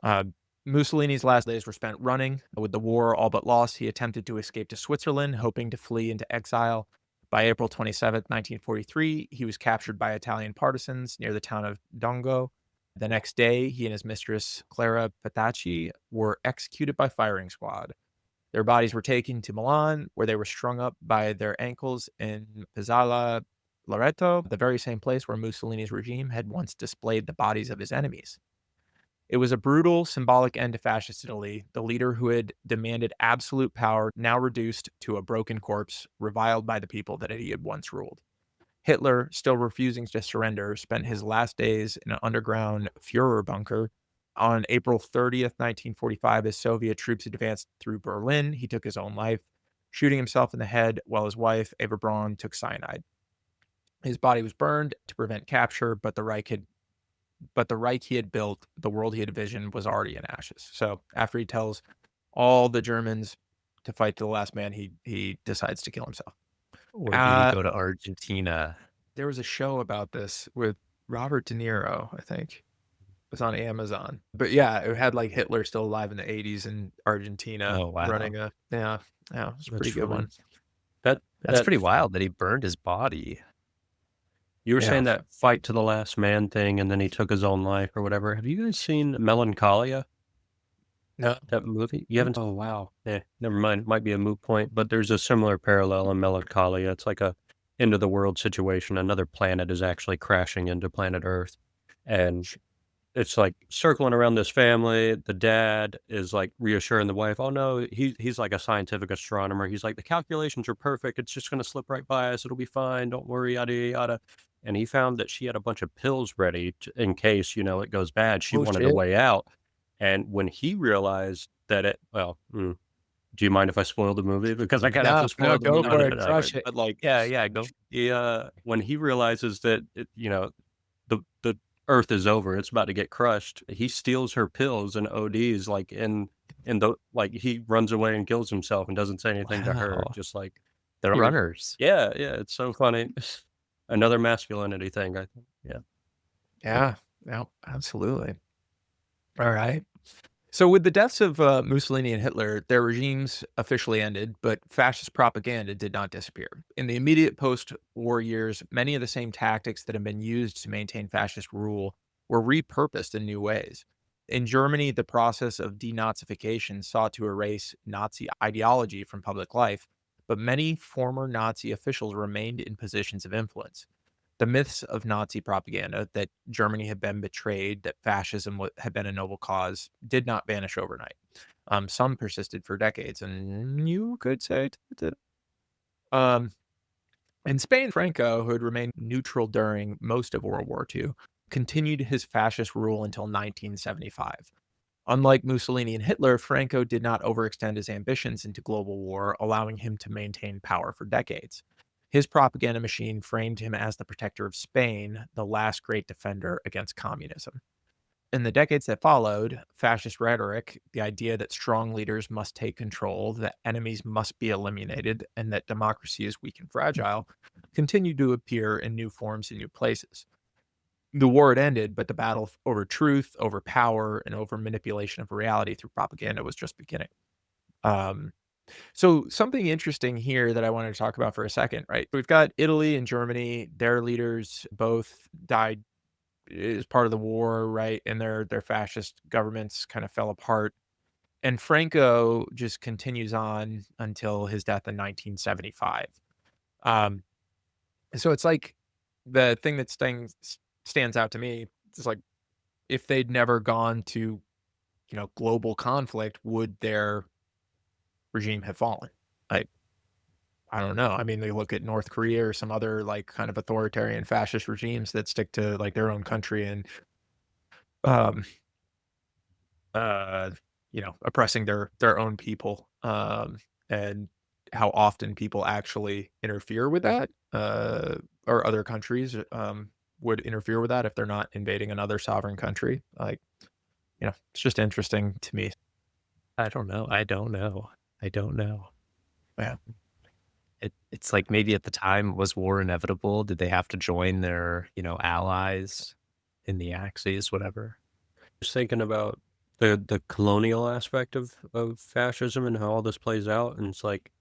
Uh, Mussolini's last days were spent running. With the war all but lost, he attempted to escape to Switzerland, hoping to flee into exile. By April 27th, 1943, he was captured by Italian partisans near the town of Dongo. The next day, he and his mistress, Clara Petacci, were executed by firing squad. Their bodies were taken to Milan, where they were strung up by their ankles in Pizzala Loreto, the very same place where Mussolini's regime had once displayed the bodies of his enemies. It was a brutal, symbolic end to fascist Italy, the leader who had demanded absolute power, now reduced to a broken corpse, reviled by the people that he had once ruled. Hitler, still refusing to surrender, spent his last days in an underground Führer bunker. On April 30th, 1945, as Soviet troops advanced through Berlin, he took his own life, shooting himself in the head while his wife, Eva Braun, took cyanide. His body was burned to prevent capture, but the Reich he had built, the world he had envisioned, was already in ashes. So after he tells all the Germans to fight to the last man, he decides to kill himself. Or did he go to Argentina? There was a show about this with Robert De Niro, I think. It was on Amazon. But yeah, it had like Hitler still alive in the 80s in Argentina. Oh, wow. Running a, yeah, it's a pretty good one. That's pretty wild that he burned his body. You were Yeah. saying that fight to the last man thing, and then he took his own life or whatever. Have you guys seen Melancholia? No. That movie? You haven't? Oh, wow. Yeah, never mind. Might be a moot point, but there's a similar parallel in Melancholia. It's like a end of the world situation. Another planet is actually crashing into planet Earth. And it's like circling around this family. The dad is like reassuring the wife, oh no, he's like a scientific astronomer. He's like, the calculations are perfect. It's just going to slip right by us. It'll be fine. Don't worry, yada, yada. And he found that she had a bunch of pills ready in case, it goes bad. She wanted a way out. And when he realized that do you mind if I spoil the movie? Because I kind of have to spoil the go movie. for it. Crush it. But like, Yeah, go. when he realizes that, the Earth is over, it's about to get crushed, he steals her pills and ODs, like he runs away and kills himself and doesn't say anything to her. Wow. Just like They're Here. runners. Yeah, it's so funny. Another masculinity thing, I think. Yeah. Yeah, absolutely. All right. So with the deaths of Mussolini and Hitler, their regimes officially ended, but fascist propaganda did not disappear. In the immediate post-war years, many of the same tactics that had been used to maintain fascist rule were repurposed in new ways. In Germany, the process of denazification sought to erase Nazi ideology from public life, but many former Nazi officials remained in positions of influence. The myths of Nazi propaganda, that Germany had been betrayed, that fascism had been a noble cause, did not vanish overnight. Some persisted for decades, and you could say it did. In Spain, Franco, who had remained neutral during most of World War II, continued his fascist rule until 1975. Unlike Mussolini and Hitler, Franco did not overextend his ambitions into global war, allowing him to maintain power for decades. His propaganda machine framed him as the protector of Spain, the last great defender against communism. In the decades that followed, fascist rhetoric, the idea that strong leaders must take control, that enemies must be eliminated, and that democracy is weak and fragile, continued to appear in new forms and new places. The war had ended, but the battle over truth, over power, and over manipulation of reality through propaganda was just beginning. So something interesting here that I wanted to talk about for a second, right? We've got Italy and Germany, their leaders both died as part of the war, right? And their fascist governments kind of fell apart. And Franco just continues on until his death in 1975. So it's like the thing that stands out to me is like, if they'd never gone to, global conflict, would their regime have fallen? I don't know. I mean, they look at North Korea or some other like kind of authoritarian fascist regimes that stick to like their own country and oppressing their own people, and how often people actually interfere with that, or other countries would interfere with that if they're not invading another sovereign country. Like, it's just interesting to me. I don't know. Yeah. It's like maybe at the time, was war inevitable? Did they have to join their, allies in the Axis, whatever? Just thinking about the colonial aspect of fascism and how all this plays out, and it's like,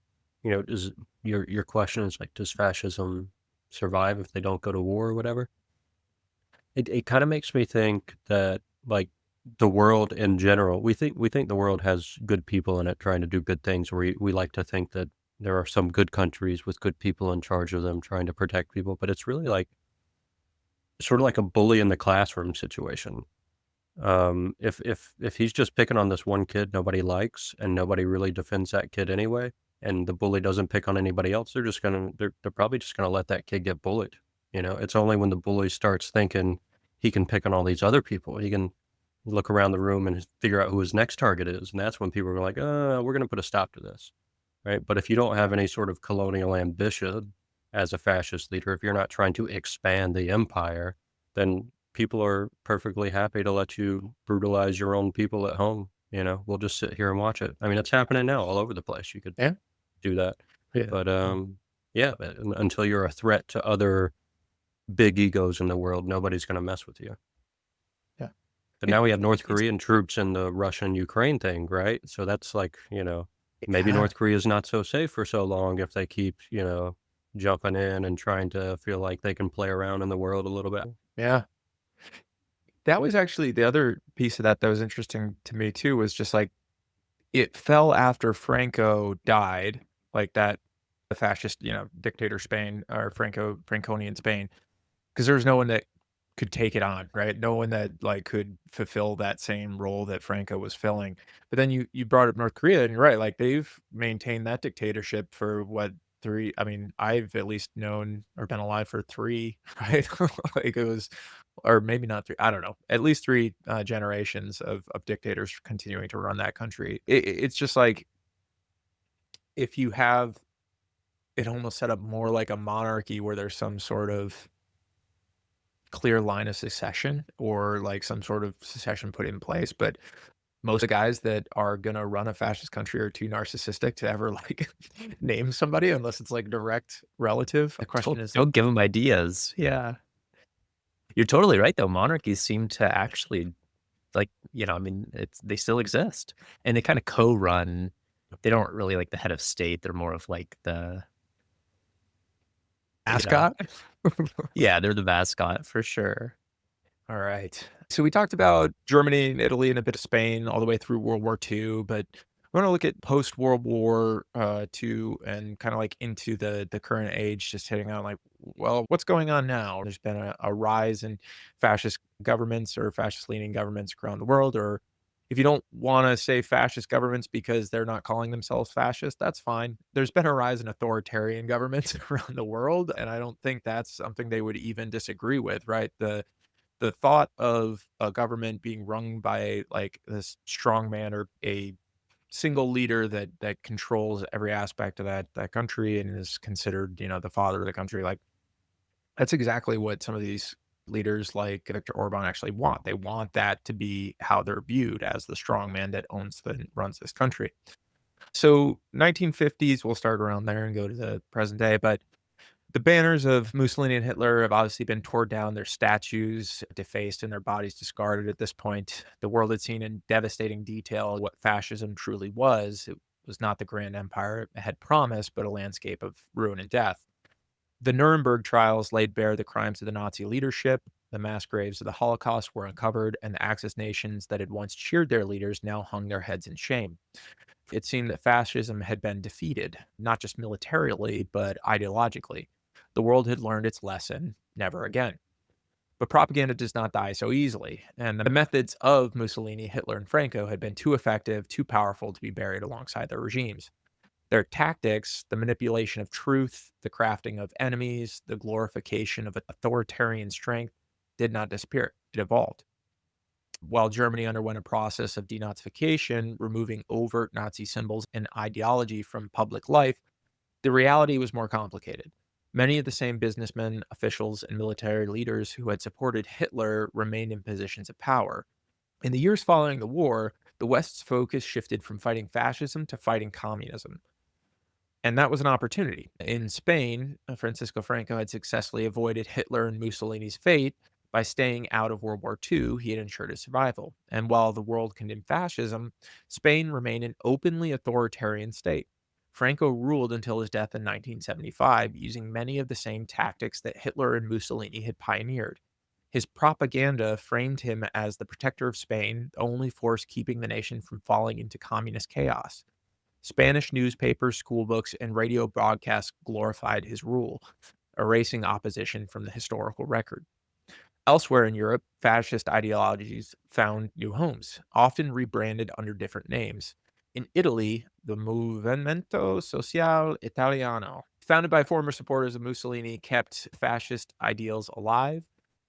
does your question is like, does fascism survive if they don't go to war or whatever? It kind of makes me think that, like, the world in general, we think the world has good people in it trying to do good things. We like to think that there are some good countries with good people in charge of them trying to protect people, but it's really like sort of like a bully in the classroom situation. If he's just picking on this one kid nobody likes and nobody really defends that kid anyway, and the bully doesn't pick on anybody else, they're probably just gonna let that kid get bullied. It's only when the bully starts thinking he can pick on all these other people, he can look around the room and figure out who his next target is, and that's when people are like, we're gonna put a stop to this, right? But if you don't have any sort of colonial ambition as a fascist leader, if you're not trying to expand the empire, then people are perfectly happy to let you brutalize your own people at home. We'll just sit here and watch it. I mean, it's happening now all over the place. You could Yeah. do that. Yeah. But yeah, until you're a threat to other big egos in the world, nobody's going to mess with you. Yeah. But now we have North It's Korean troops in the Russian-Ukraine thing, right? So that's like, maybe North Korea is not so safe for so long if they keep, jumping in and trying to feel like they can play around in the world a little bit. Yeah. That was actually the other piece of that was interesting to me too, was just like it fell after Franco died, like that the fascist, dictator Spain or Franconian Spain, because there was no one that could take it on, right? No one that like could fulfill that same role that Franco was filling. But then you brought up North Korea, and you're right, like they've maintained that dictatorship for what, three? I mean, I've at least known or been alive for three, right? Like it was, or maybe not three. I don't know. At least three generations of dictators continuing to run that country. It's just like if you have it almost set up more like a monarchy where there's some sort of clear line of succession or like some sort of succession put in place. But most of the guys that are gonna run a fascist country are too narcissistic to ever like name somebody unless it's like direct relative. The question is, Don't give them ideas. Yeah. You're totally right, though. Monarchies seem to actually, like, I mean, they still exist, and they kind of co-run. They don't really like the head of state. They're more of like the mascot. Yeah, they're the mascot for sure. All right. So we talked about Germany and Italy and a bit of Spain all the way through World War II, but I want to look at post World War II and kind of like into the current age, just hitting on like, well, what's going on now? There's been a rise in fascist governments or fascist leaning governments around the world, or if you don't want to say fascist governments because they're not calling themselves fascist, that's fine. There's been a rise in authoritarian governments around the world, and I don't think that's something they would even disagree with, right? The thought of a government being run by like this strong man or a single leader that controls every aspect of that country and is considered, the father of the country, like that's exactly what some of these leaders like Viktor Orban actually want. They want that to be how they're viewed, as the strong man that runs this country. So 1950s, we'll start around there and go to the present day, but the banners of Mussolini and Hitler have obviously been torn down, their statues defaced and their bodies discarded at this point. The world had seen in devastating detail what fascism truly was. It was not the grand empire it had promised, but a landscape of ruin and death. The Nuremberg trials laid bare the crimes of the Nazi leadership. The mass graves of the Holocaust were uncovered, and the Axis nations that had once cheered their leaders now hung their heads in shame. It seemed that fascism had been defeated, not just militarily, but ideologically. The world had learned its lesson, never again. But propaganda does not die so easily, and the methods of Mussolini, Hitler, and Franco had been too effective, too powerful to be buried alongside their regimes. Their tactics, the manipulation of truth, the crafting of enemies, the glorification of authoritarian strength, did not disappear. It evolved. While Germany underwent a process of denazification, removing overt Nazi symbols and ideology from public life, the reality was more complicated. Many of the same businessmen, officials, and military leaders who had supported Hitler remained in positions of power. In the years following the war, the West's focus shifted from fighting fascism to fighting communism. And that was an opportunity. In Spain, Francisco Franco had successfully avoided Hitler and Mussolini's fate by staying out of World War II. He had ensured his survival. And while the world condemned fascism, Spain remained an openly authoritarian state. Franco ruled until his death in 1975, using many of the same tactics that Hitler and Mussolini had pioneered. His propaganda framed him as the protector of Spain, the only force keeping the nation from falling into communist chaos. Spanish newspapers, school books, and radio broadcasts glorified his rule, erasing opposition from the historical record. Elsewhere in Europe, fascist ideologies found new homes, often rebranded under different names. In Italy, the Movimento Sociale Italiano, founded by former supporters of Mussolini, kept fascist ideals alive,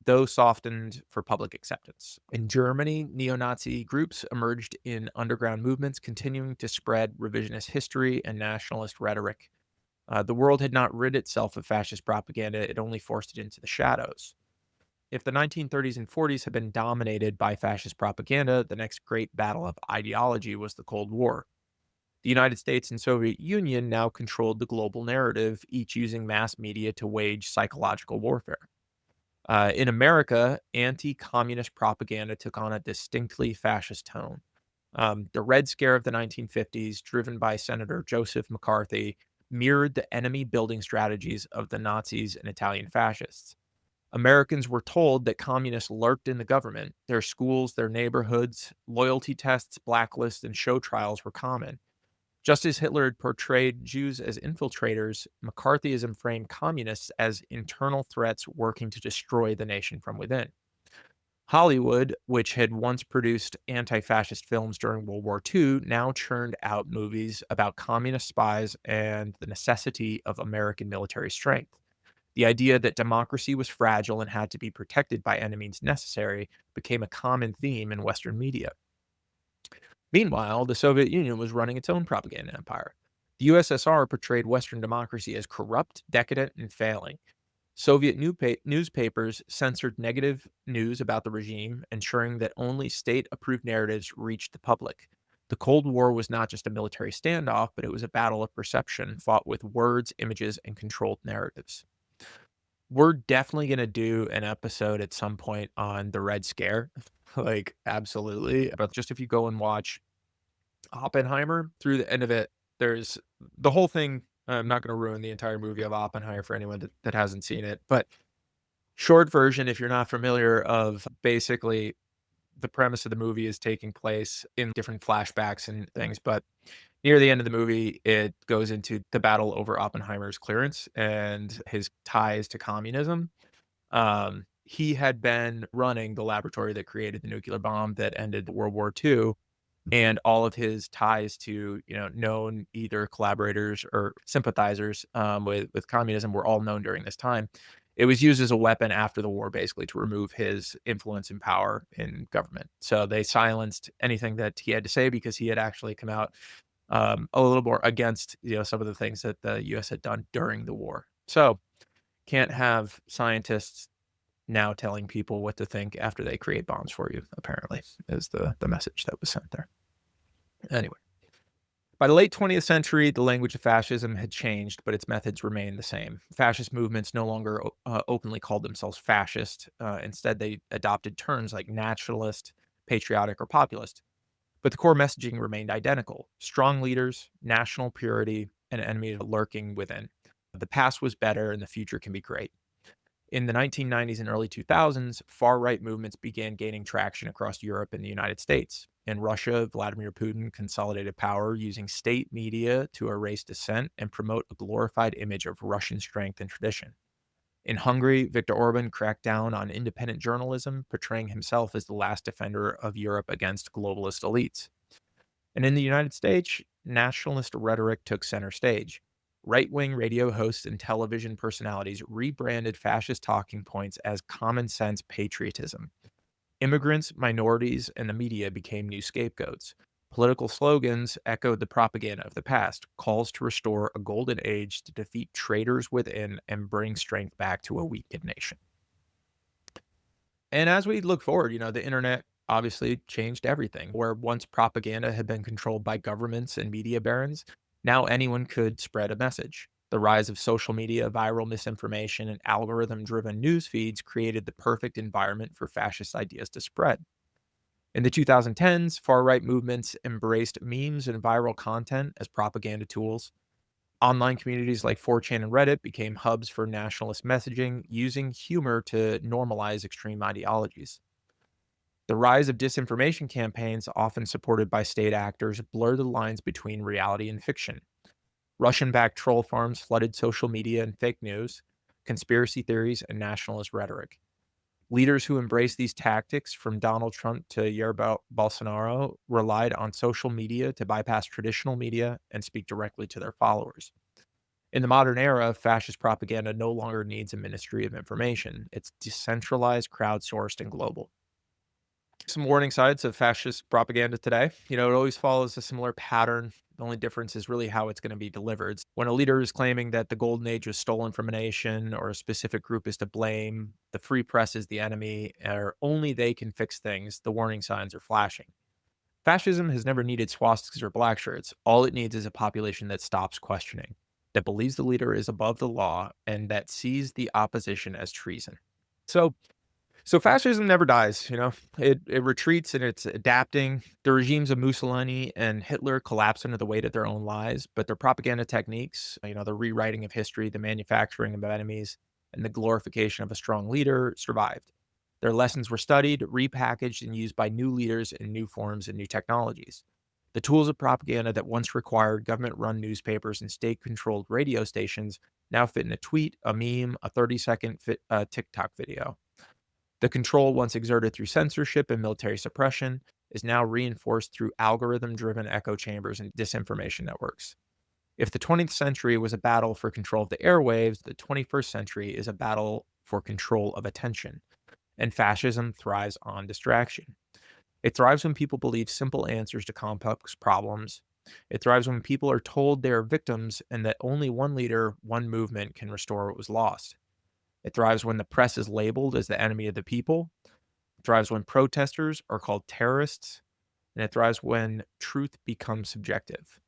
though softened for public acceptance. In Germany, neo-Nazi groups emerged in underground movements, continuing to spread revisionist history and nationalist rhetoric. The world had not rid itself of fascist propaganda, it only forced it into the shadows. If the 1930s and 40s had been dominated by fascist propaganda, the next great battle of ideology was the Cold War. The United States and Soviet Union now controlled the global narrative, each using mass media to wage psychological warfare. In America, anti-communist propaganda took on a distinctly fascist tone. The Red Scare of the 1950s, driven by Senator Joseph McCarthy, mirrored the enemy-building strategies of the Nazis and Italian fascists. Americans were told that communists lurked in the government. Their schools, their neighborhoods, loyalty tests, blacklists, and show trials were common. Just as Hitler had portrayed Jews as infiltrators, McCarthyism framed communists as internal threats working to destroy the nation from within. Hollywood, which had once produced anti-fascist films during World War II, now churned out movies about communist spies and the necessity of American military strength. The idea that democracy was fragile and had to be protected by any means necessary became a common theme in Western media. Meanwhile, the Soviet Union was running its own propaganda empire. The USSR portrayed Western democracy as corrupt, decadent, and failing. Soviet newspapers censored negative news about the regime, ensuring that only state-approved narratives reached the public. The Cold War was not just a military standoff, but it was a battle of perception fought with words, images, and controlled narratives. We're definitely going to do an episode at some point on the Red Scare. Like, absolutely. But just if you go and watch Oppenheimer through the end of it, there's the whole thing. I'm not going to ruin the entire movie of Oppenheimer for anyone that hasn't seen it. But short version, if you're not familiar, of basically the premise of the movie is taking place in different flashbacks and things. But near the end of the movie, it goes into the battle over Oppenheimer's clearance and his ties to communism. He had been running the laboratory that created the nuclear bomb that ended World War II, and all of his ties to known either collaborators or sympathizers with communism were all known during this time. It was used as a weapon after the war, basically, to remove his influence and power in government. So they silenced anything that he had to say because he had actually come out a little more against some of the things that the U.S. had done during the war. So can't have scientists now telling people what to think after they create bombs for you, apparently, is the message that was sent there. Anyway, by the late 20th century, the language of fascism had changed, but its methods remained the same. Fascist movements no longer openly called themselves fascist. Instead, they adopted terms like nationalist, patriotic, or populist. But the core messaging remained identical: strong leaders, national purity, and enemy lurking within. The past was better and the future can be great. In the 1990s and early 2000s, far-right movements began gaining traction across Europe and the United States. In Russia, Vladimir Putin consolidated power using state media to erase dissent and promote a glorified image of Russian strength and tradition. In Hungary, Viktor Orban cracked down on independent journalism, portraying himself as the last defender of Europe against globalist elites. And in the United States, nationalist rhetoric took center stage. Right-wing radio hosts and television personalities rebranded fascist talking points as common sense patriotism. Immigrants, minorities, and the media became new scapegoats. Political slogans echoed the propaganda of the past, calls to restore a golden age to defeat traitors within and bring strength back to a weakened nation. And as we look forward, the internet obviously changed everything. Where once propaganda had been controlled by governments and media barons, Now anyone could spread a message. The rise of social media, viral misinformation, and algorithm driven news feeds created the perfect environment for fascist ideas to spread. In the 2010s, far right movements embraced memes and viral content as propaganda tools. Online communities like 4chan and Reddit became hubs for nationalist messaging, using humor to normalize extreme ideologies. The rise of disinformation campaigns, often supported by state actors, blurred the lines between reality and fiction. Russian backed troll farms flooded social media and fake news, conspiracy theories, and nationalist rhetoric. Leaders who embraced these tactics, from Donald Trump to Jair Bolsonaro, relied on social media to bypass traditional media and speak directly to their followers. In the modern era, fascist propaganda no longer needs a ministry of information. It's decentralized, crowdsourced, and global. Some warning signs of fascist propaganda today. It always follows a similar pattern. The only difference is really how it's going to be delivered. When a leader is claiming that the golden age was stolen from a nation or a specific group is to blame, the free press is the enemy, or only they can fix things, the warning signs are flashing. Fascism has never needed swastikas or black shirts. All it needs is a population that stops questioning, that believes the leader is above the law, and that sees the opposition as treason. So fascism never dies, It retreats and it's adapting. The regimes of Mussolini and Hitler collapse under the weight of their own lies, but their propaganda techniques, the rewriting of history, the manufacturing of enemies, and the glorification of a strong leader survived. Their lessons were studied, repackaged, and used by new leaders in new forms and new technologies. The tools of propaganda that once required government-run newspapers and state-controlled radio stations now fit in a tweet, a meme, a 30-second TikTok video. The control once exerted through censorship and military suppression is now reinforced through algorithm-driven echo chambers and disinformation networks. If the 20th century was a battle for control of the airwaves, the 21st century is a battle for control of attention. And fascism thrives on distraction. It thrives when people believe simple answers to complex problems. It thrives when people are told they are victims and that only one leader, one movement can restore what was lost. It thrives when the press is labeled as the enemy of the people. It thrives when protesters are called terrorists. And it thrives when truth becomes subjective.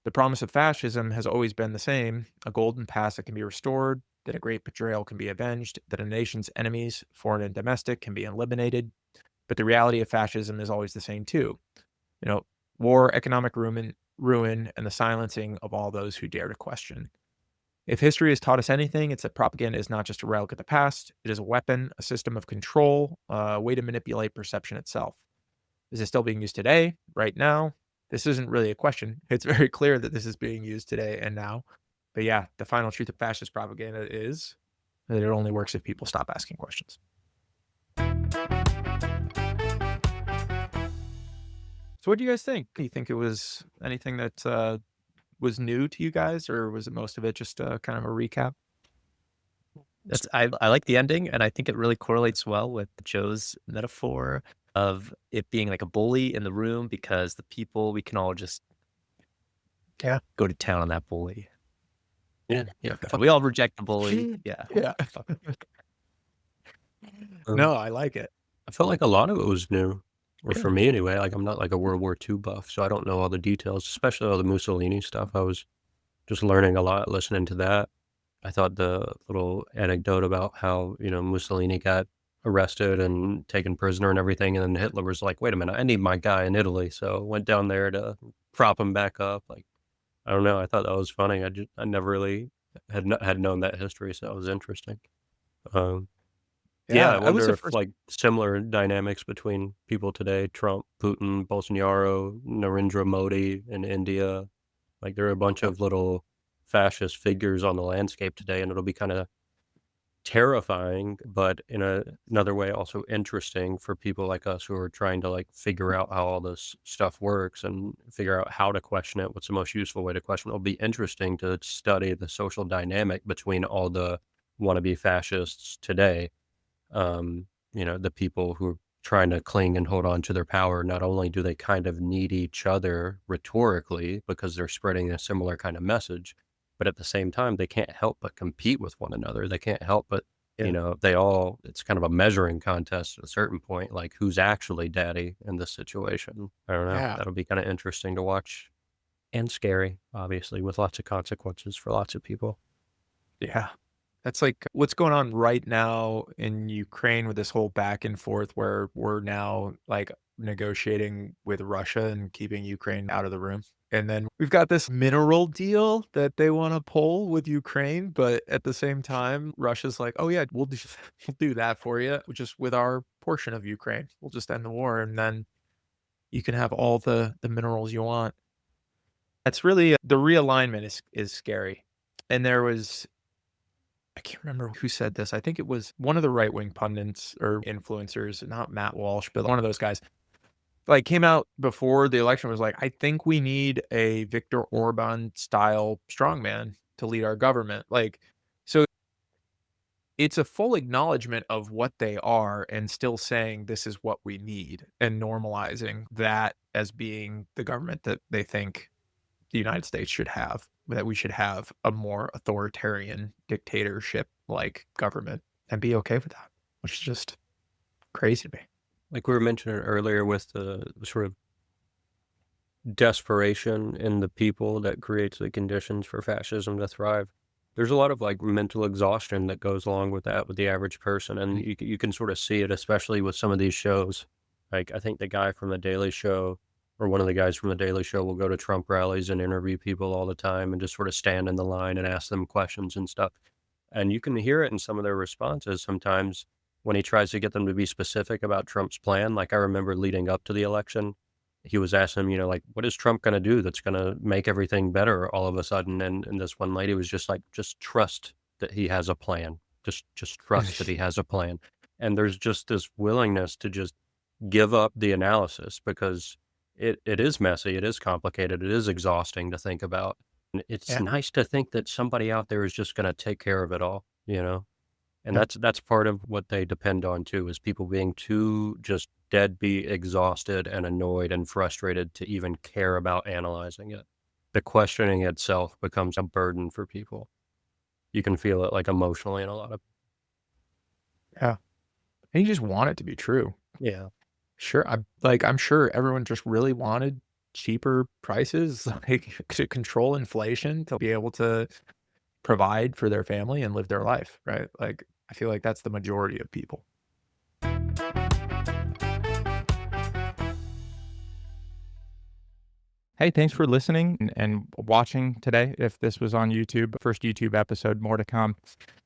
The promise of fascism has always been the same: a golden past that can be restored, that a great betrayal can be avenged, that a nation's enemies, foreign and domestic, can be eliminated. But the reality of fascism is always the same too. War, economic ruin, and the silencing of all those who dare to question. If history has taught us anything, it's that propaganda is not just a relic of the past. It is a weapon, a system of control, a way to manipulate perception itself. Is it still being used today, right now? This isn't really a question. It's very clear that this is being used today and now. But yeah, the final truth of fascist propaganda is that it only works if people stop asking questions. So what do you guys think? Do you think it was anything that was new to you guys, or was it most of it just kind of a recap? I like the ending, and I think it really correlates well with Joe's metaphor of it being like a bully in the room, because the people, we can all just go to town on that bully. Yeah. We all reject the bully. Yeah. Yeah. No, I like it. I felt like a lot of it was new, or for me anyway. Like, I'm not like a World War II buff, so I don't know all the details, especially all the Mussolini stuff. I was just learning a lot listening to that. I thought the little anecdote about how, Mussolini got arrested and taken prisoner and everything, and then Hitler was like, wait a minute, I need my guy in Italy, so went down there to prop him back up. Like, I don't know, I thought that was funny. I never really had known that history, so that was interesting. Yeah, I I was wonder the if first. like similar dynamics between people today, Trump, Putin, Bolsonaro, Narendra Modi in India. Like, there are a bunch of little fascist figures on the landscape today, and it'll be kind of terrifying, but in another way also interesting for people like us who are trying to like figure out how all this stuff works and figure out how to question it. What's the most useful way to question it? It'll be interesting to study the social dynamic between all the wannabe fascists today. The people who are trying to cling and hold on to their power. Not only do they kind of need each other rhetorically because they're spreading a similar kind of message, but at the same time, they can't help but compete with one another. They can't help but, it's kind of a measuring contest at a certain point, like who's actually daddy in this situation. I don't know. Yeah. That'll be kind of interesting to watch. and scary, obviously, with lots of consequences for lots of people. Yeah. That's like what's going on right now in Ukraine with this whole back and forth where we're now like negotiating with Russia and keeping Ukraine out of the room. And then we've got this mineral deal that they want to pull with Ukraine, but at the same time, Russia's like, "Oh yeah, we'll do that for you, just with our portion of Ukraine. We'll just end the war, and then you can have all the minerals you want." That's really the realignment is scary. And there was I can't remember who said this. I think it was one of the right-wing pundits or influencers, not Matt Walsh, but one of those guys, like, came out before the election, was like, "I think we need a Viktor Orban style strongman to lead our government." Like, so it's a full acknowledgement of what they are and still saying this is what we need and normalizing that as being the government that they think the United States should have, that we should have a more authoritarian dictatorship-like government and be okay with that, which is just crazy to me. Like we were mentioning earlier with the sort of desperation in the people that creates the conditions for fascism to thrive. There's a lot of like mental exhaustion that goes along with that with the average person, and you can sort of see it, especially with some of these shows. Like I think the guy from the Daily Show, or one of the guys from the Daily Show, will go to Trump rallies and interview people all the time and just sort of stand in the line and ask them questions and stuff. And you can hear it in some of their responses sometimes when he tries to get them to be specific about Trump's plan. Like I remember leading up to the election, he was asking them, like, what is Trump going to do that's going to make everything better all of a sudden? And this one lady was just like, just trust that he has a plan. Just trust that he has a plan. And there's just this willingness to just give up the analysis because it is messy, it is complicated, it is exhausting to think about. And it's Yeah. nice to think that somebody out there is just going to take care of it all, And Yeah. that's part of what they depend on too, is people being too just deadbeat exhausted and annoyed and frustrated to even care about analyzing it. The questioning itself becomes a burden for people. You can feel it like emotionally in a lot of. Yeah. And you just want it to be true. Yeah. Sure. I'm sure everyone just really wanted cheaper prices, like to control inflation, to be able to provide for their family and live their life, right? Like, I feel like that's the majority of people. Hey, thanks for listening and watching today. If this was on YouTube, first YouTube episode, more to come.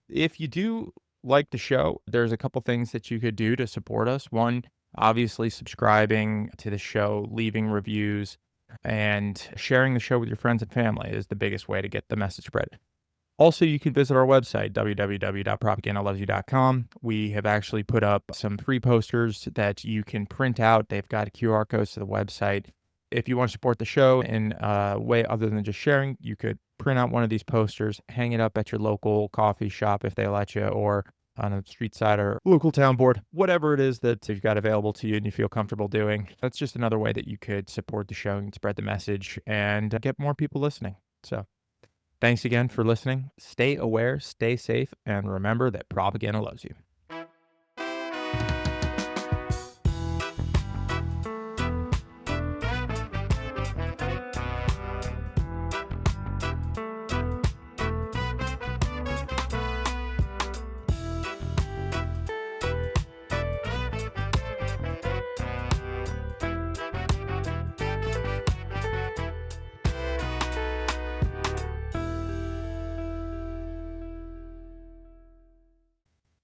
If you do like the show, there's a couple things that you could do to support us. One, obviously subscribing to the show, leaving reviews, and sharing the show with your friends and family is the biggest way to get the message spread. Also, you can visit our website, www.propagandalovesyou.com. We have actually put up some free posters that you can print out. They've got QR codes to the website. If you want to support the show in a way other than just sharing, you could print out one of these posters, hang it up at your local coffee shop if they let you, or on a street side or local town board, whatever it is that you've got available to you and you feel comfortable doing. That's just another way that you could support the show and spread the message and get more people listening. So thanks again for listening. Stay aware, stay safe, and remember that propaganda loves you.